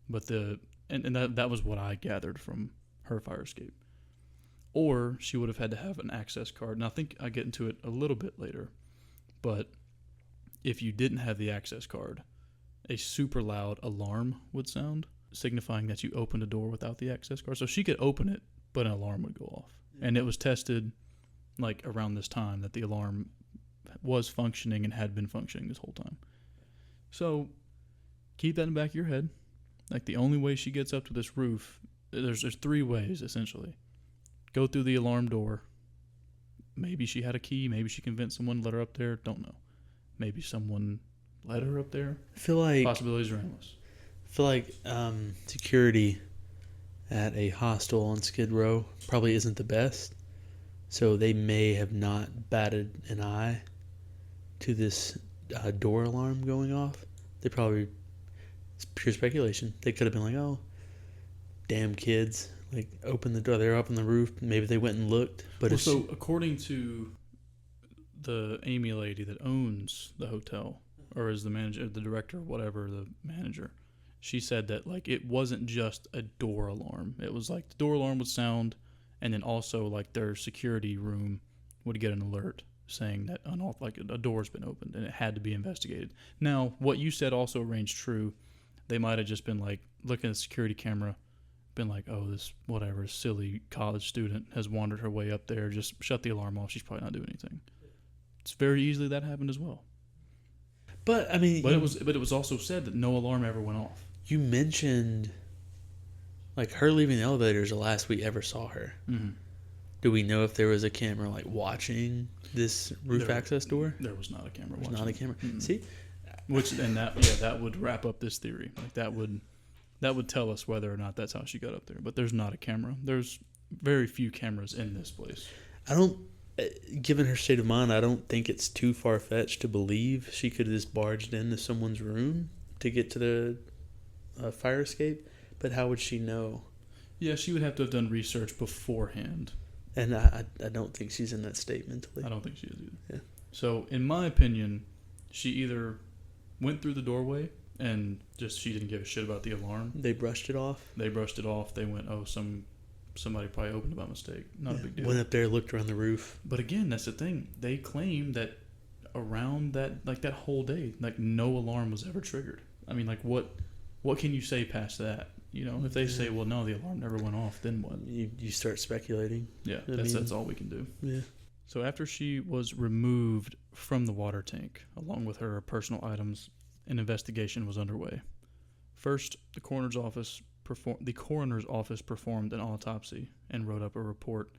But that was what I gathered from her fire escape. Or she would have had to have an access card. And I think I get into it a little bit later. But if you didn't have the access card, a super loud alarm would sound, signifying that you opened a door without the access card. So she could open it, but an alarm would go off. And it was tested like around this time that the alarm was functioning and had been functioning this whole time. So keep that in the back of your head. Like the only way she gets up to this roof, there's 3 ways essentially. Go through the alarm door. Maybe she had a key. Maybe she convinced someone to let her up there. Don't know. Maybe someone let her up there. I feel like Possibilities are endless. I feel like security at a hostel on Skid Row probably isn't the best. So they may have not batted an eye to this door alarm going off. They probably, it's pure speculation. They could have been like, oh, damn kids. Like, open the door. They're up on the roof. Maybe they went and looked. But well, so according to the Amy lady that owns the hotel, or is the manager, the director, whatever, the manager, she said that like it wasn't just a door alarm. It was like the door alarm would sound, and then also like their security room would get an alert saying that like a door's been opened and it had to be investigated. Now, what you said also rings true. They might have just been like looking at the security camera, been like, oh, this whatever silly college student has wandered her way up there. Just shut the alarm off. She's probably not doing anything. It's very easily that happened as well. But I mean, it was also said that no alarm ever went off. You mentioned like her leaving the elevator is the last we ever saw her. Mm-hmm. Do we know if there was a camera like watching this roof access door? There was not a camera. There's watching. not a camera. Mm-hmm. See, that would wrap up this theory. Like that would tell us whether or not that's how she got up there. But there's not a camera. There's very few cameras in this place. Given her state of mind, I don't think it's too far-fetched to believe she could have just barged into someone's room to get to the fire escape. But how would she know? Yeah, she would have to have done research beforehand. And I don't think she's in that state mentally. I don't think she is either. Yeah. So, in my opinion, she either went through the doorway and just she didn't give a shit about the alarm. They brushed it off? They brushed it off. They went, oh, somebody probably opened it by mistake. Not a big deal. Went up there, looked around the roof. But again, that's the thing. They claim that around that whole day, like no alarm was ever triggered. I mean, like what can you say past that? You know, if they say, well, no, the alarm never went off, then what? You start speculating. Yeah, that's all we can do. Yeah. So after she was removed from the water tank, along with her personal items, an investigation was underway. First, the coroner's office performed an autopsy and wrote up a report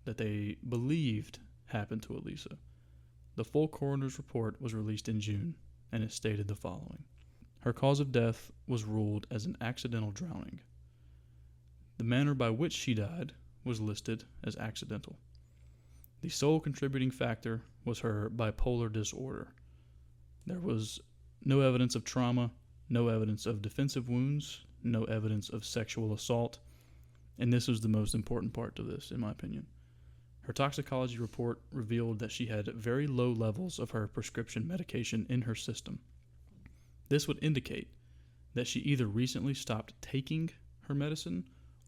that they believed happened to Elisa. The full coroner's report was released in June, and it stated the following. Her cause of death was ruled as an accidental drowning. The manner by which she died was listed as accidental. The sole contributing factor was her bipolar disorder. There was no evidence of trauma, no evidence of defensive wounds, no evidence of sexual assault, and this was the most important part to this, in my opinion. Her toxicology report revealed that she had very low levels of her prescription medication in her system. This would indicate that she either recently stopped taking her medicine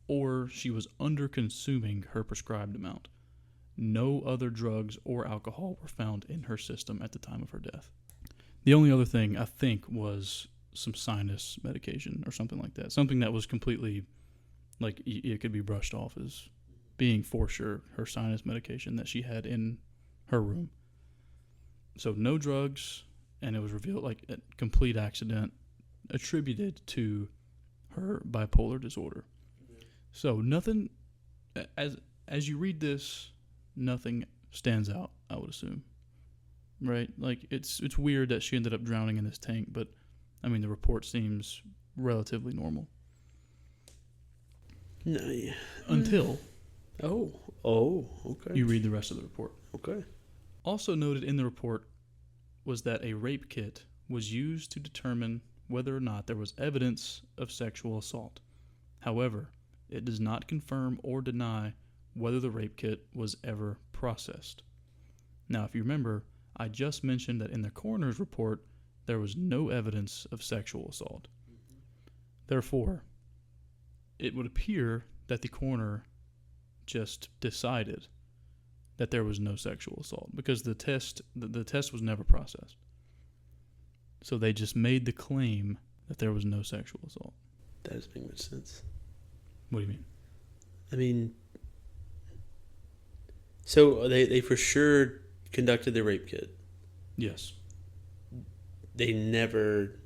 or she was under-consuming her prescribed amount. No other drugs or alcohol were found in her system at the time of her death. The only other thing, I think, was some sinus medication or something like that. Something that was completely, like, it could be brushed off as being for sure her sinus medication that she had in her room. So no drugs, and it was revealed like a complete accident attributed to her bipolar disorder. So nothing, as you read this, nothing stands out, I would assume. Right? Like, it's weird that she ended up drowning in this tank, but, I mean, the report seems relatively normal. No, yeah. Until okay. you read the rest of the report. Okay. Also noted in the report was that a rape kit was used to determine whether or not there was evidence of sexual assault. However, it does not confirm or deny whether the rape kit was ever processed. Now, if you remember, I just mentioned that in the coroner's report, there was no evidence of sexual assault. Therefore, it would appear that the coroner just decided that there was no sexual assault because the test was never processed. So they just made the claim that there was no sexual assault. That doesn't make much sense. What do you mean? I mean, so they for sure conducted the rape kit. Yes. They never.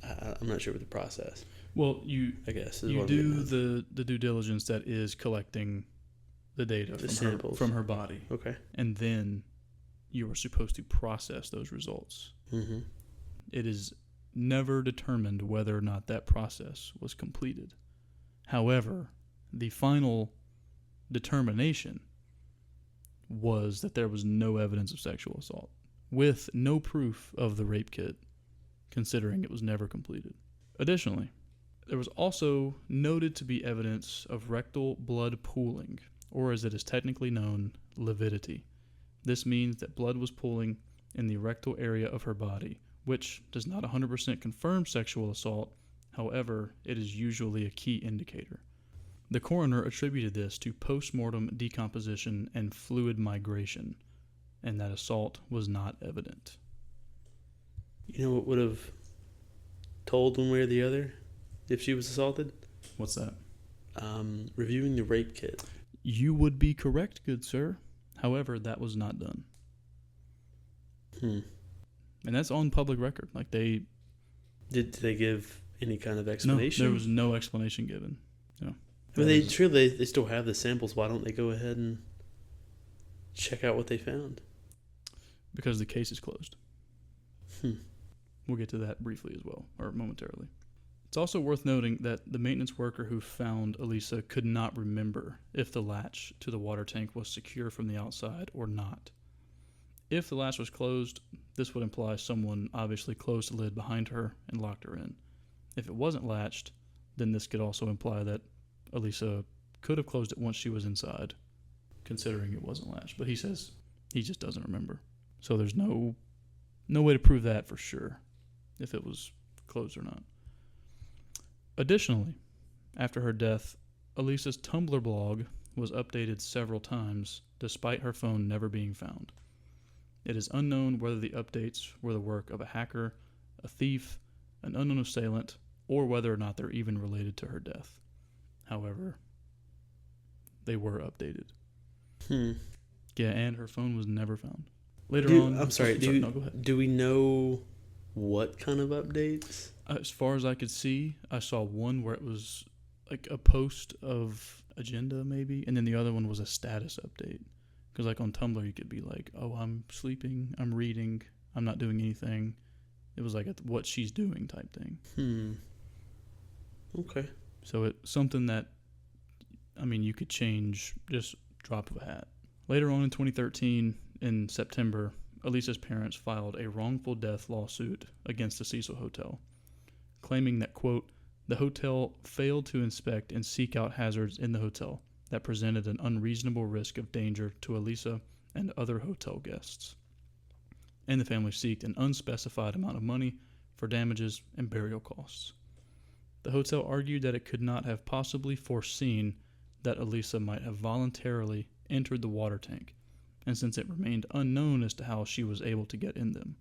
I'm not sure what the process. Well, you do the due diligence that is collecting the data from her body. Okay. And then you are supposed to process those results. Mm-hmm. It is never determined whether or not that process was completed. However, the final determination was that there was no evidence of sexual assault, with no proof of the rape kit, considering it was never completed. Additionally, there was also noted to be evidence of rectal blood pooling, or as it is technically known, lividity. This means that blood was pooling in the rectal area of her body, which does not 100% confirm sexual assault. However, it is usually a key indicator. The coroner attributed this to post-mortem decomposition and fluid migration, and that assault was not evident. You know what would have told one way or the other if she was assaulted? What's that? Reviewing the rape kit. You would be correct, good sir. However, that was not done. And that's on public record. Like, they... Did they give any kind of explanation? No, there was no explanation given. No. I mean, they still have the samples. Why don't they go ahead and check out what they found? Because the case is closed. We'll get to that briefly as well, or momentarily. It's also worth noting that the maintenance worker who found Elisa could not remember if the latch to the water tank was secure from the outside or not. If the latch was closed, this would imply someone obviously closed the lid behind her and locked her in. If it wasn't latched, then this could also imply that Elisa could have closed it once she was inside, considering it wasn't latched. But he says he just doesn't remember. So there's no way to prove that for sure, if it was closed or not. Additionally, after her death, Elisa's Tumblr blog was updated several times, despite her phone never being found. It is unknown whether the updates were the work of a hacker, a thief, an unknown assailant, or whether or not they're even related to her death. However, they were updated. Yeah, and her phone was never found. Later on... I'm sorry, no, go ahead. Do we know what kind of updates? As far as I could see, I saw one where it was like a post of agenda maybe, and then the other one was a status update. Because like on Tumblr, you could be like, oh, I'm sleeping, I'm reading, I'm not doing anything. It was like a what she's doing type thing. Okay. So it's something that, I mean, you could change just drop of a hat. Later on in 2013, in September, Elisa's parents filed a wrongful death lawsuit against the Cecil Hotel, claiming that, quote, the hotel failed to inspect and seek out hazards in the hotel, that presented an unreasonable risk of danger to Elisa and other hotel guests. And the family sought an unspecified amount of money for damages and burial costs. The hotel argued that it could not have possibly foreseen that Elisa might have voluntarily entered the water tank, and since it remained unknown as to how she was able to get in them.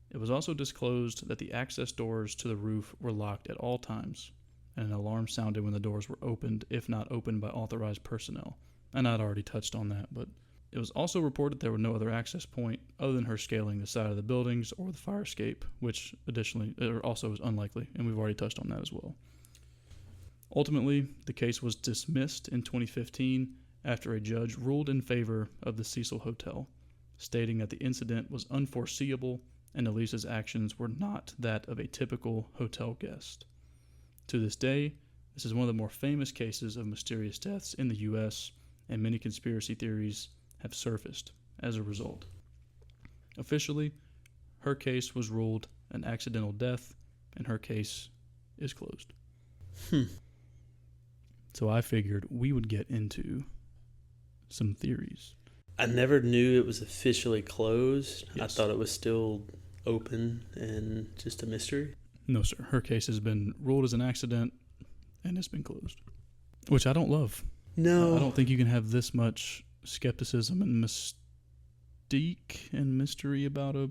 It was also disclosed that the access doors to the roof were locked at all times, and an alarm sounded when the doors were opened, if not opened by authorized personnel. And I'd already touched on that, but it was also reported there were no other access point other than her scaling the side of the buildings or the fire escape, which additionally also is unlikely, and we've already touched on that as well. Ultimately, the case was dismissed in 2015 after a judge ruled in favor of the Cecil Hotel, stating that the incident was unforeseeable and Elisa's actions were not that of a typical hotel guest. To this day, this is one of the more famous cases of mysterious deaths in the U.S., and many conspiracy theories have surfaced as a result. Officially, her case was ruled an accidental death, and her case is closed. So I figured we would get into some theories. I never knew it was officially closed. Yes. I thought it was still open and just a mystery. No, sir. Her case has been ruled as an accident and has been closed, which I don't love. No. I don't think you can have this much skepticism and mystique and mystery about a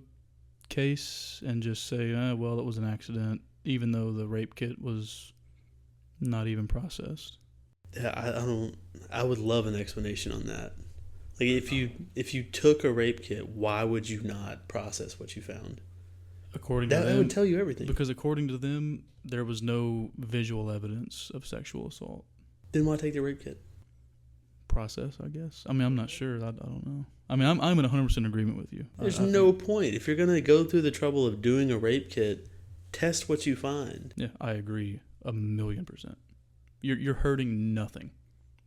case and just say, well, it was an accident, even though the rape kit was not even processed. Yeah, I would love an explanation on that. Like, if you took a rape kit, why would you not process what you found? According to them, that would tell you everything. Because according to them, there was no visual evidence of sexual assault. Then why take the rape kit? Process, I guess. I mean, I'm not sure. I don't know. I mean, I'm in 100% agreement with you. There's no point. If you're going to go through the trouble of doing a rape kit, test what you find. Yeah, I agree 1,000,000%. You're hurting nothing.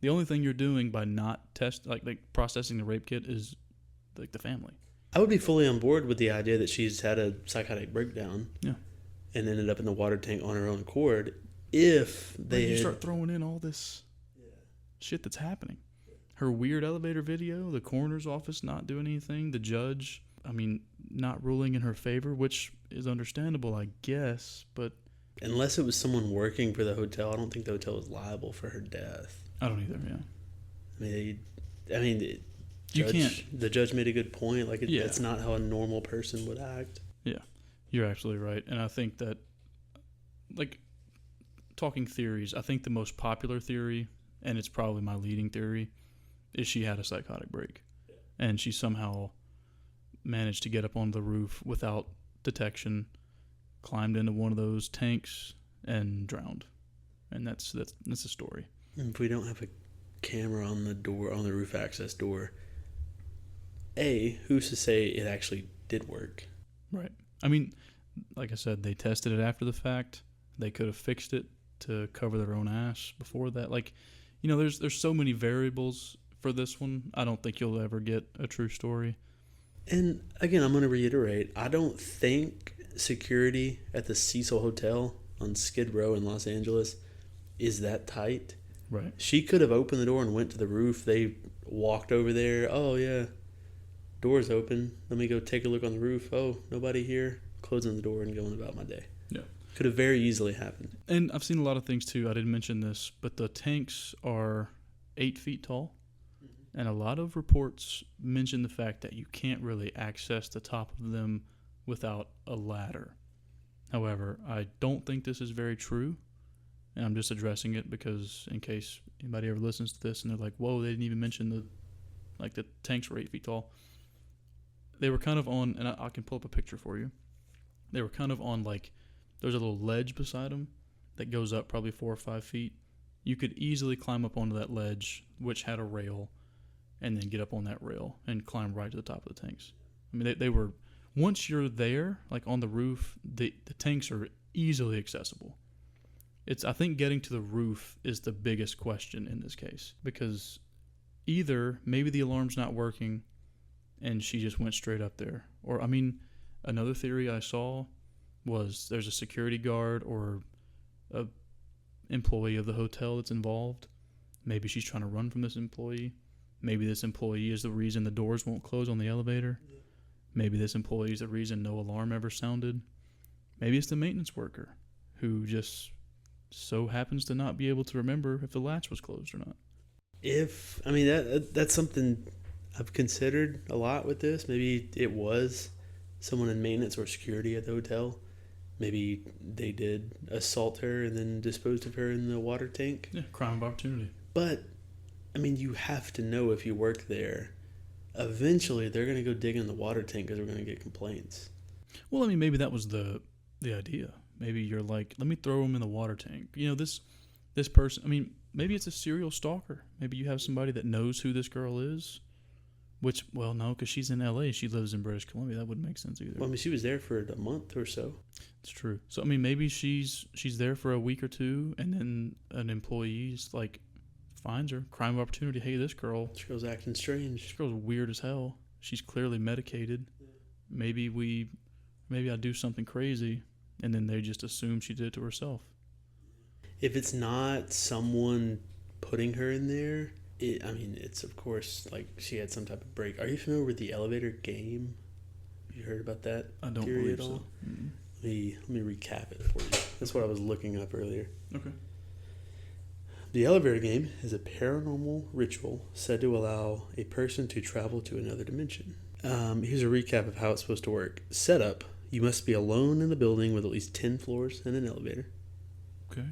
The only thing you're doing by not processing the rape kit is like the family. I would be fully on board with the idea that she's had a psychotic breakdown. Yeah. And ended up in the water tank on her own accord. If they you start throwing in all this shit that's happening. Her weird elevator video, the coroner's office not doing anything, the judge, not ruling in her favor, which is understandable, I guess, but unless it was someone working for the hotel, I don't think the hotel was liable for her death. I don't either, yeah. You can't. The judge made a good point. That's not how a normal person would act. Yeah, you're absolutely right. And I think that, talking theories, I think the most popular theory, and it's probably my leading theory, is she had a psychotic break. And she somehow managed to get up on the roof without detection, climbed into one of those tanks, and drowned. And that's the story. If we don't have a camera on the door, on the roof access door, who's to say it actually did work? Right. I mean, like I said, they tested it after the fact. They could have fixed it to cover their own ass before that. There's so many variables for this one. I don't think you'll ever get a true story. And again, I'm going to reiterate, I don't think security at the Cecil Hotel on Skid Row in Los Angeles is that tight. Right. She could have opened the door and went to the roof. They walked over there. Oh, yeah. Door's open. Let me go take a look on the roof. Oh, nobody here. Closing the door and going about my day. Yeah. Could have very easily happened. And I've seen a lot of things, too. I didn't mention this, but the tanks are 8 feet tall. Mm-hmm. And a lot of reports mention the fact that you can't really access the top of them without a ladder. However, I don't think this is very true. And I'm just addressing it because in case anybody ever listens to this and they're like, whoa, they didn't even mention the tanks were 8 feet tall. They were kind of on, and I can pull up a picture for you. They were kind of on there's a little ledge beside them that goes up probably 4 or 5 feet. You could easily climb up onto that ledge, which had a rail, and then get up on that rail and climb right to the top of the tanks. I mean, they were, once you're there, on the roof, the tanks are easily accessible. I think getting to the roof is the biggest question in this case, because either maybe the alarm's not working and she just went straight up there. Or, another theory I saw was there's a security guard or a employee of the hotel that's involved. Maybe she's trying to run from this employee. Maybe this employee is the reason the doors won't close on the elevator. Maybe this employee is the reason no alarm ever sounded. Maybe it's the maintenance worker who just so happens to not be able to remember if the latch was closed or not. That's something I've considered a lot with this. Maybe it was someone in maintenance or security at the hotel. Maybe they did assault her and then disposed of her in the water tank. Yeah, crime of opportunity. But, you have to know if you work there, eventually they're going to go dig in the water tank because we're going to get complaints. Well, maybe that was the idea. Maybe you're like, let me throw him in the water tank. This person, maybe it's a serial stalker. Maybe you have somebody that knows who this girl is. Which, well, no, because she's in L.A. She lives in British Columbia. That wouldn't make sense either. Well, she was there for a month or so. It's true. So, maybe she's there for a week or two, and then an employee's like finds her. Crime of opportunity. Hey, this girl's acting strange. This girl's weird as hell. She's clearly medicated. Maybe I do something crazy, and then they just assume she did it to herself. If it's not someone putting her in there, it's of course like she had some type of break. Are you familiar with the elevator game? Have you heard about that? I don't theory believe at all? So. Mm-hmm. Let me recap it for you. That's what I was looking up earlier. Okay. The elevator game is a paranormal ritual said to allow a person to travel to another dimension. Here's a recap of how it's supposed to work. Setup: you must be alone in the building with at least 10 floors and an elevator. Okay.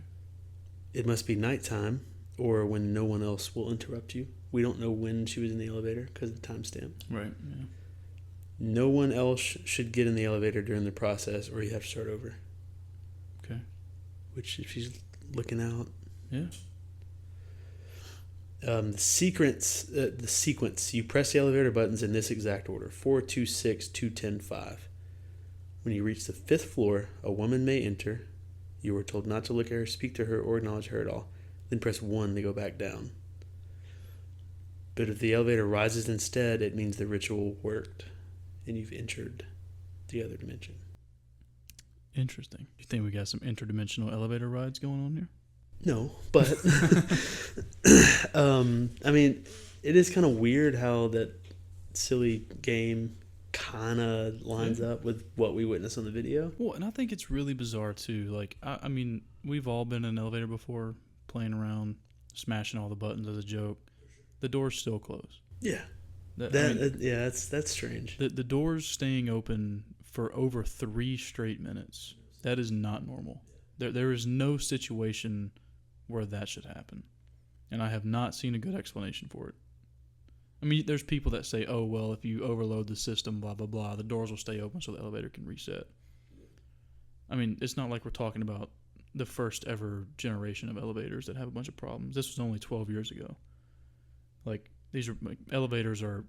It must be nighttime, or when no one else will interrupt you. We don't know when she was in the elevator because of the timestamp. Right, yeah. No one else should get in the elevator during the process, or you have to start over. Okay. Which, if she's looking out... Yeah. The sequence. You press the elevator buttons in this exact order. 4, 2, 6, 2, 10, 5. When you reach the 5th floor, a woman may enter. You are told not to look at her, speak to her, or acknowledge her at all. Then press 1 to go back down. But if the elevator rises instead, it means the ritual worked and you've entered the other dimension. Interesting. You think we got some interdimensional elevator rides going on here? No, but it is kind of weird how that silly game kind of lines up with what we witnessed on the video. Well, and I think it's really bizarre too. Like, we've all been in an elevator before, playing around, smashing all the buttons as a joke. The doors still close. Yeah. That's strange. The doors staying open for over 3 straight minutes. That is not normal. There is no situation where that should happen. And I have not seen a good explanation for it. There's people that say, oh, well, if you overload the system, blah, blah, blah, the doors will stay open so the elevator can reset. It's not like we're talking about the first ever generation of elevators that have a bunch of problems. This was only 12 years ago. Elevators are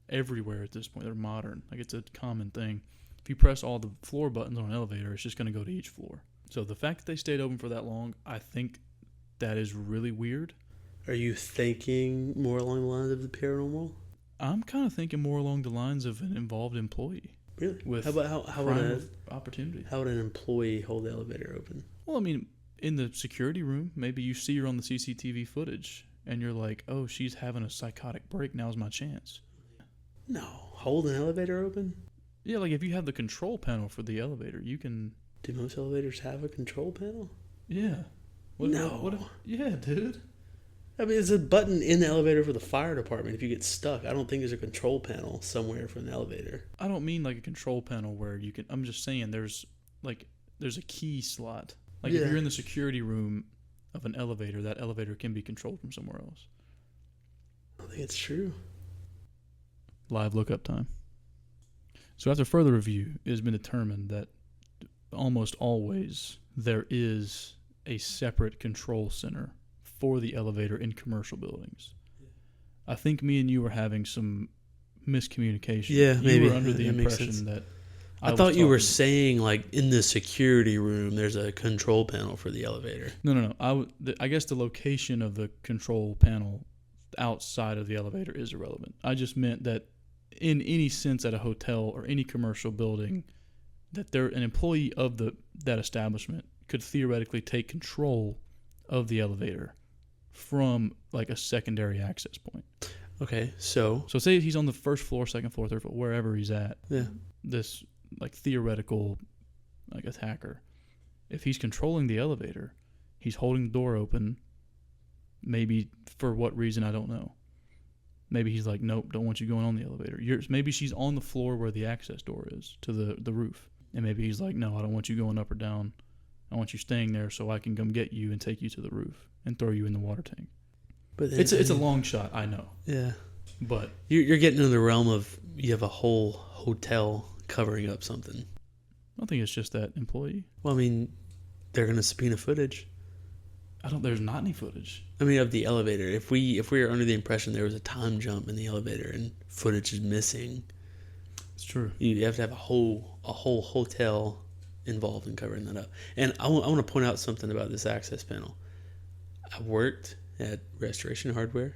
everywhere at this point. They're modern. It's a common thing. If you press all the floor buttons on an elevator, it's just going to go to each floor. So the fact that they stayed open for that long, I think that is really weird. Are you thinking more along the lines of the paranormal? I'm kind of thinking more along the lines of an involved employee. Really? With how would opportunity? How would an employee hold the elevator open? Well, in the security room, maybe you see her on the CCTV footage, and you're like, oh, she's having a psychotic break. Now's my chance. No, hold an elevator open? Yeah, if you have the control panel for the elevator, you can... Do most elevators have a control panel? Yeah. Yeah, dude. There's a button in the elevator for the fire department if you get stuck. I don't think there's a control panel somewhere for an elevator. I don't mean like a control panel where you can... I'm just saying there's a key slot. If you're in the security room of an elevator, that elevator can be controlled from somewhere else. I think it's true. Live lookup time. So after further review, it has been determined that almost always there is a separate control center for the elevator in commercial buildings. I think me and you were having some miscommunication. Yeah, maybe. You were under the impression that I thought you were saying in the security room there's a control panel for the elevator. No. I guess the location of the control panel outside of the elevator is irrelevant. I just meant that in any sense at a hotel or any commercial building, that an employee of that establishment could theoretically take control of the elevator from like a secondary access point. Okay, so So say he's on the first floor, second floor, third floor, wherever he's at. yeah, This like theoretical like attacker. If he's controlling the elevator, he's holding the door open. Maybe for what reason, I don't know. Maybe he's like, nope, don't want you going on the elevator. Maybe she's on the floor where the access door is to the roof. And maybe he's like, no, I don't want you going up or down. I want you staying there so I can come get you and take you to the roof and throw you in the water tank. but It's a long shot, I know. yeah. But You're getting into the realm of you have a whole hotel covering up something. I don't think it's just that employee. Well, I mean, they're going to subpoena footage. There's not any footage. I mean, of the elevator. If we are under the impression there was a time jump in the elevator and footage is missing, It's true. you have to have a whole hotel involved in covering that up. And I want to point out something about this access panel. I worked at Restoration Hardware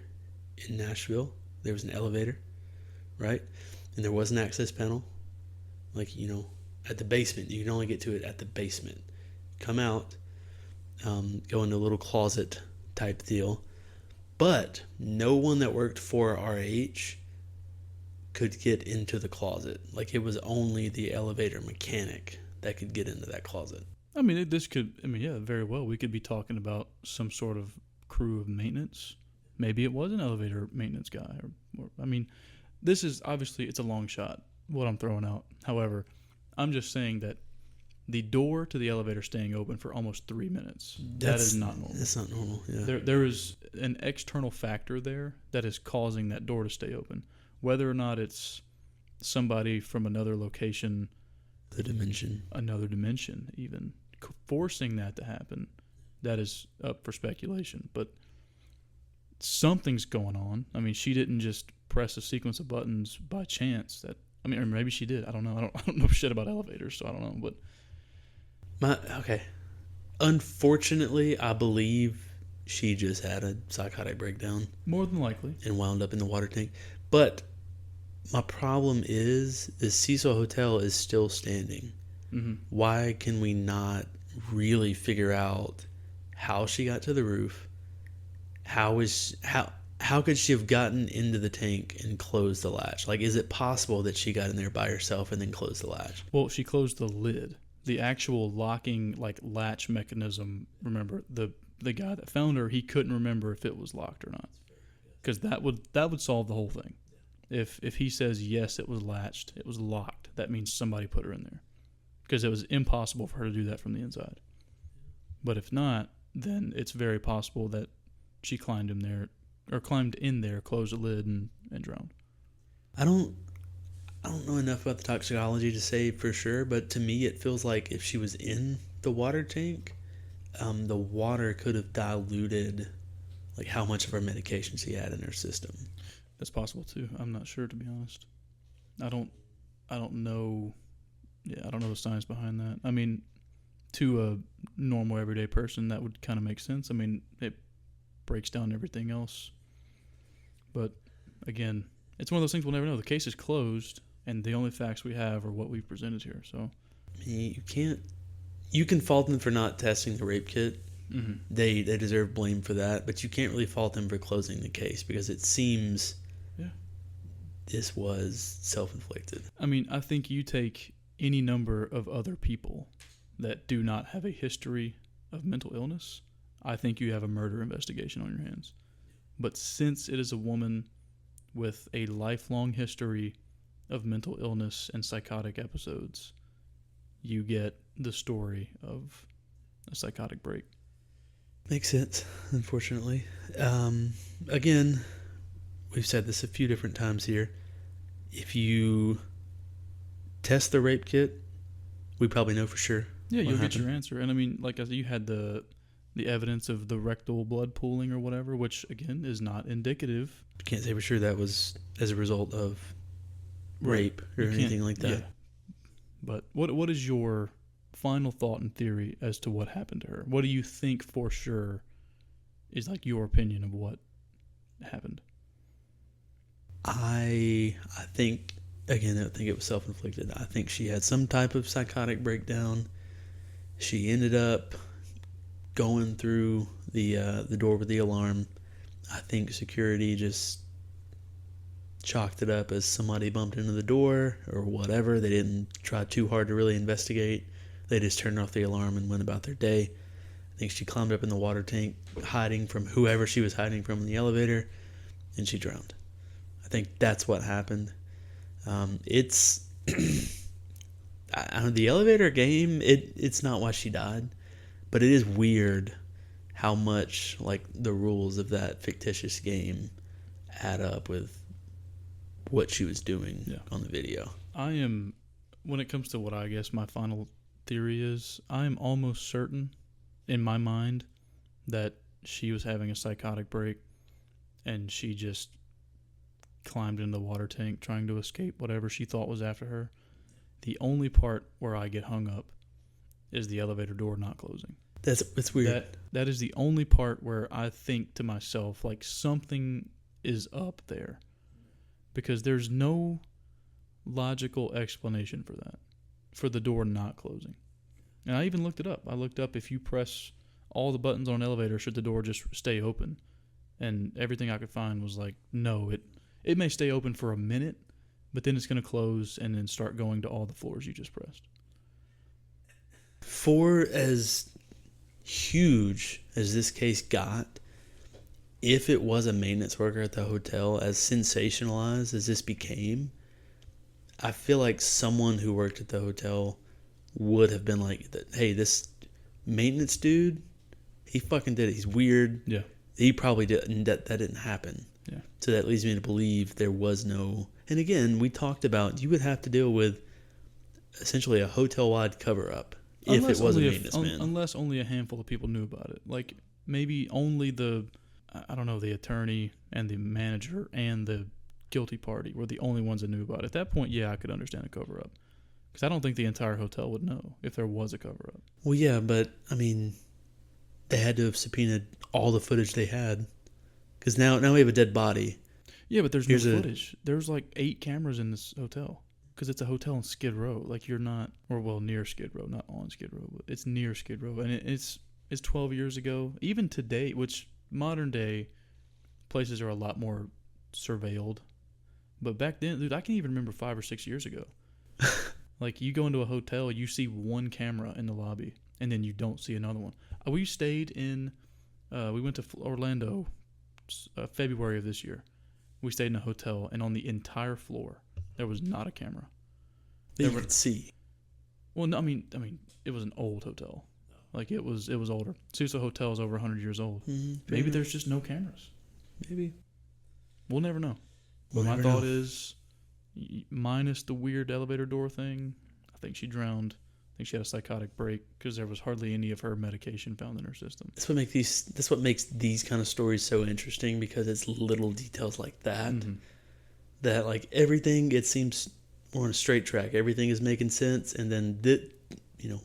in Nashville. There was an elevator, right? And there was an access panel, like, at the basement. You can only get to it at the basement. Come out, go into a little closet type deal. But no one that worked for RH could get into the closet. Like, it was only the elevator mechanic that could get into that closet. I mean, very well. We could be talking about some sort of crew of maintenance. Maybe it was an elevator maintenance guy. This is obviously, it's a long shot, what I'm throwing out. However, I'm just saying that the door to the elevator staying open for almost 3 minutes, that is not normal. That's not normal, yeah. There is an external factor there that is causing that door to stay open. Whether or not it's somebody from another location, another dimension even, forcing that to happen, that is up for speculation. But something's going on. I mean, she didn't just press a sequence of buttons by chance. Or maybe she did. I don't know. I don't know shit about elevators, so I don't know. But Okay. Unfortunately, I believe she just had a psychotic breakdown more than likely, and wound up in the water tank. But my problem is the Cecil Hotel is still standing. Mm-hmm. Why can we not really figure out how she got to the roof? How could she have gotten into the tank and closed the latch? Like, is it possible that she got in there by herself and then closed the latch? Well, she closed the lid. The actual locking, like, latch mechanism, remember, the guy that found her, he couldn't remember if it was locked or not. Because that would solve the whole thing. If he says, yes, it was latched, it was locked, that means somebody put her in there. Because it was impossible for her to do that from the inside. But if not, then it's very possible that she climbed in there, closed the lid, and drowned. I don't know enough about the toxicology to say for sure, but to me it feels like if she was in the water tank, the water could have diluted like how much of her medication she had in her system. That's possible too. I'm not sure, to be honest. I don't know. Yeah, I don't know the science behind that. I mean, to a normal everyday person, that would kind of make sense. I mean, it breaks down everything else. But again, it's one of those things we'll never know. The case is closed, and the only facts we have are what we've presented here. So you can fault them for not testing the rape kit. Mm-hmm. They deserve blame for that, but you can't really fault them for closing the case because it seems this was self-inflicted. I mean, I think you take any number of other people that do not have a history of mental illness, I think you have a murder investigation on your hands. But since it is a woman with a lifelong history of mental illness and psychotic episodes, you get the story of a psychotic break. Makes sense, unfortunately. Again, we've said this a few different times here. If you test the rape kit, we probably know for sure. Yeah, you'll get your answer. And I mean, like I said, you had the evidence of the rectal blood pooling or whatever, which again is not indicative. Can't say for sure that was as a result of rape or anything like that. Yeah. But what is your final thought and theory as to what happened to her? What do you think for sure is like your opinion of what happened? I think it was self-inflicted. I think she had some type of psychotic breakdown. She ended up going through the door with the alarm. I think security just chalked it up as somebody bumped into the door or whatever. They didn't try too hard to really investigate. They just turned off the alarm and went about their day. I think she climbed up in the water tank, hiding from whoever she was hiding from in the elevator, and she drowned. I think that's what happened. It's I don't know, the elevator game. It's not why she died, but it is weird how much like the rules of that fictitious game add up with what she was doing on the video. When it comes to what I guess my final theory is, I am almost certain in my mind that she was having a psychotic break and she just climbed into the water tank trying to escape whatever she thought was after her. The only part where I get hung up is the elevator door not closing. It's weird. That is the only part where I think to myself, like, something is up there. Because there's no logical explanation for that, for the door not closing. And I even looked it up. I looked up if you press all the buttons on an elevator, should the door just stay open? And everything I could find was like, no, it may stay open for a minute, but then it's going to close and then start going to all the floors you just pressed. For as huge as this case got, if it was a maintenance worker at the hotel, as sensationalized as this became, I feel like someone who worked at the hotel would have been like, hey, this maintenance dude, he fucking did it. He's weird. Yeah. He probably did. That didn't happen. Yeah. So that leads me to believe there was no... And again, we talked about you would have to deal with essentially a hotel-wide cover-up if it was a maintenance man. Unless only a handful of people knew about it. Like, maybe only the attorney and the manager and the guilty party were the only ones that knew about it. At that point, yeah, I could understand a cover-up. Because I don't think the entire hotel would know if there was a cover-up. Well, yeah, but, I mean, they had to have subpoenaed all the footage they had. Because now we have a dead body. Yeah, but there's no footage. There's like 8 cameras in this hotel. Because it's a hotel in Skid Row. Like, you're not, or well, near Skid Row, not on Skid Row, but it's near Skid Row. And it's 12 years ago. Even today, which modern day places are a lot more surveilled. But back then, dude, I can even remember 5 or 6 years ago. Like, you go into a hotel, you see one camera in the lobby, and then you don't see another one. We stayed in, we went to Orlando February of this year. We stayed in a hotel, and on the entire floor, there was not a camera. You could see. Well, no, I mean, it was an old hotel. Like, it was older. Cecil Hotel is over 100 years old. Mm-hmm. Maybe there's just no cameras. Maybe. We'll never know. But my thought is, minus the weird elevator door thing, I think she drowned. I think she had a psychotic break because there was hardly any of her medication found in her system. That's what makes these kind of stories so interesting, because it's little details like that. Mm-hmm. That, like, everything, it seems we're on a straight track. Everything is making sense, and then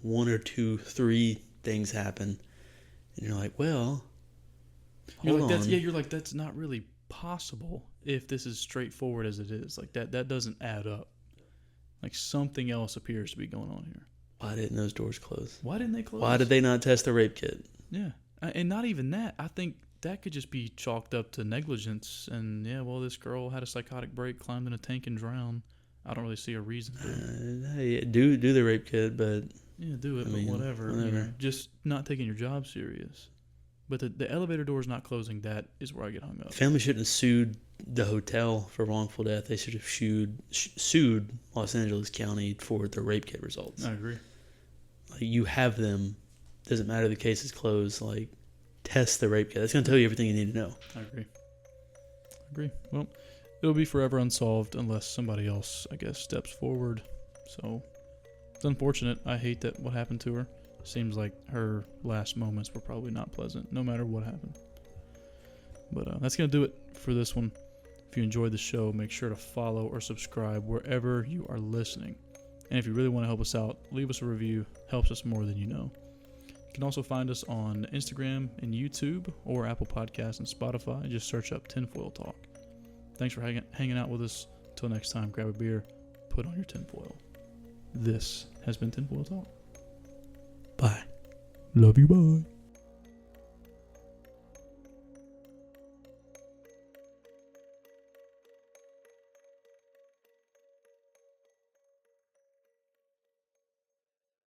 1 or 2, 3 things happen, and you're like, well, hold on. You're like, that's not really possible if this is straightforward as it is. Like, that doesn't add up. Like, something else appears to be going on here. Why didn't those doors close? Why didn't they close? Why did they not test the rape kit? Yeah. And not even that. I think that could just be chalked up to negligence. And, yeah, well, this girl had a psychotic break, climbed in a tank, and drowned. I don't really see a reason to. Do the rape kit, but... Yeah, do it, but whatever. You know, just not taking your job serious. But the elevator door is not closing. That is where I get hung up. Family shouldn't have sued the hotel for wrongful death. They should have sued Los Angeles County for the rape kit results. I agree. Like, you have them. Doesn't matter the case is closed. Like, test the rape kit. That's going to tell you everything you need to know. I agree. Well, it'll be forever unsolved unless somebody else, I guess, steps forward. So, it's unfortunate. I hate that what happened to her. Seems like her last moments were probably not pleasant, no matter what happened. But that's going to do it for this one. If you enjoyed the show, make sure to follow or subscribe wherever you are listening. And if you really want to help us out, leave us a review. Helps us more than you know. You can also find us on Instagram and YouTube or Apple Podcasts and Spotify. Just search up Tinfoil Talk. Thanks for hanging out with us. Till next time, grab a beer, put on your tinfoil. This has been Tinfoil Talk. Bye. Love you, bye.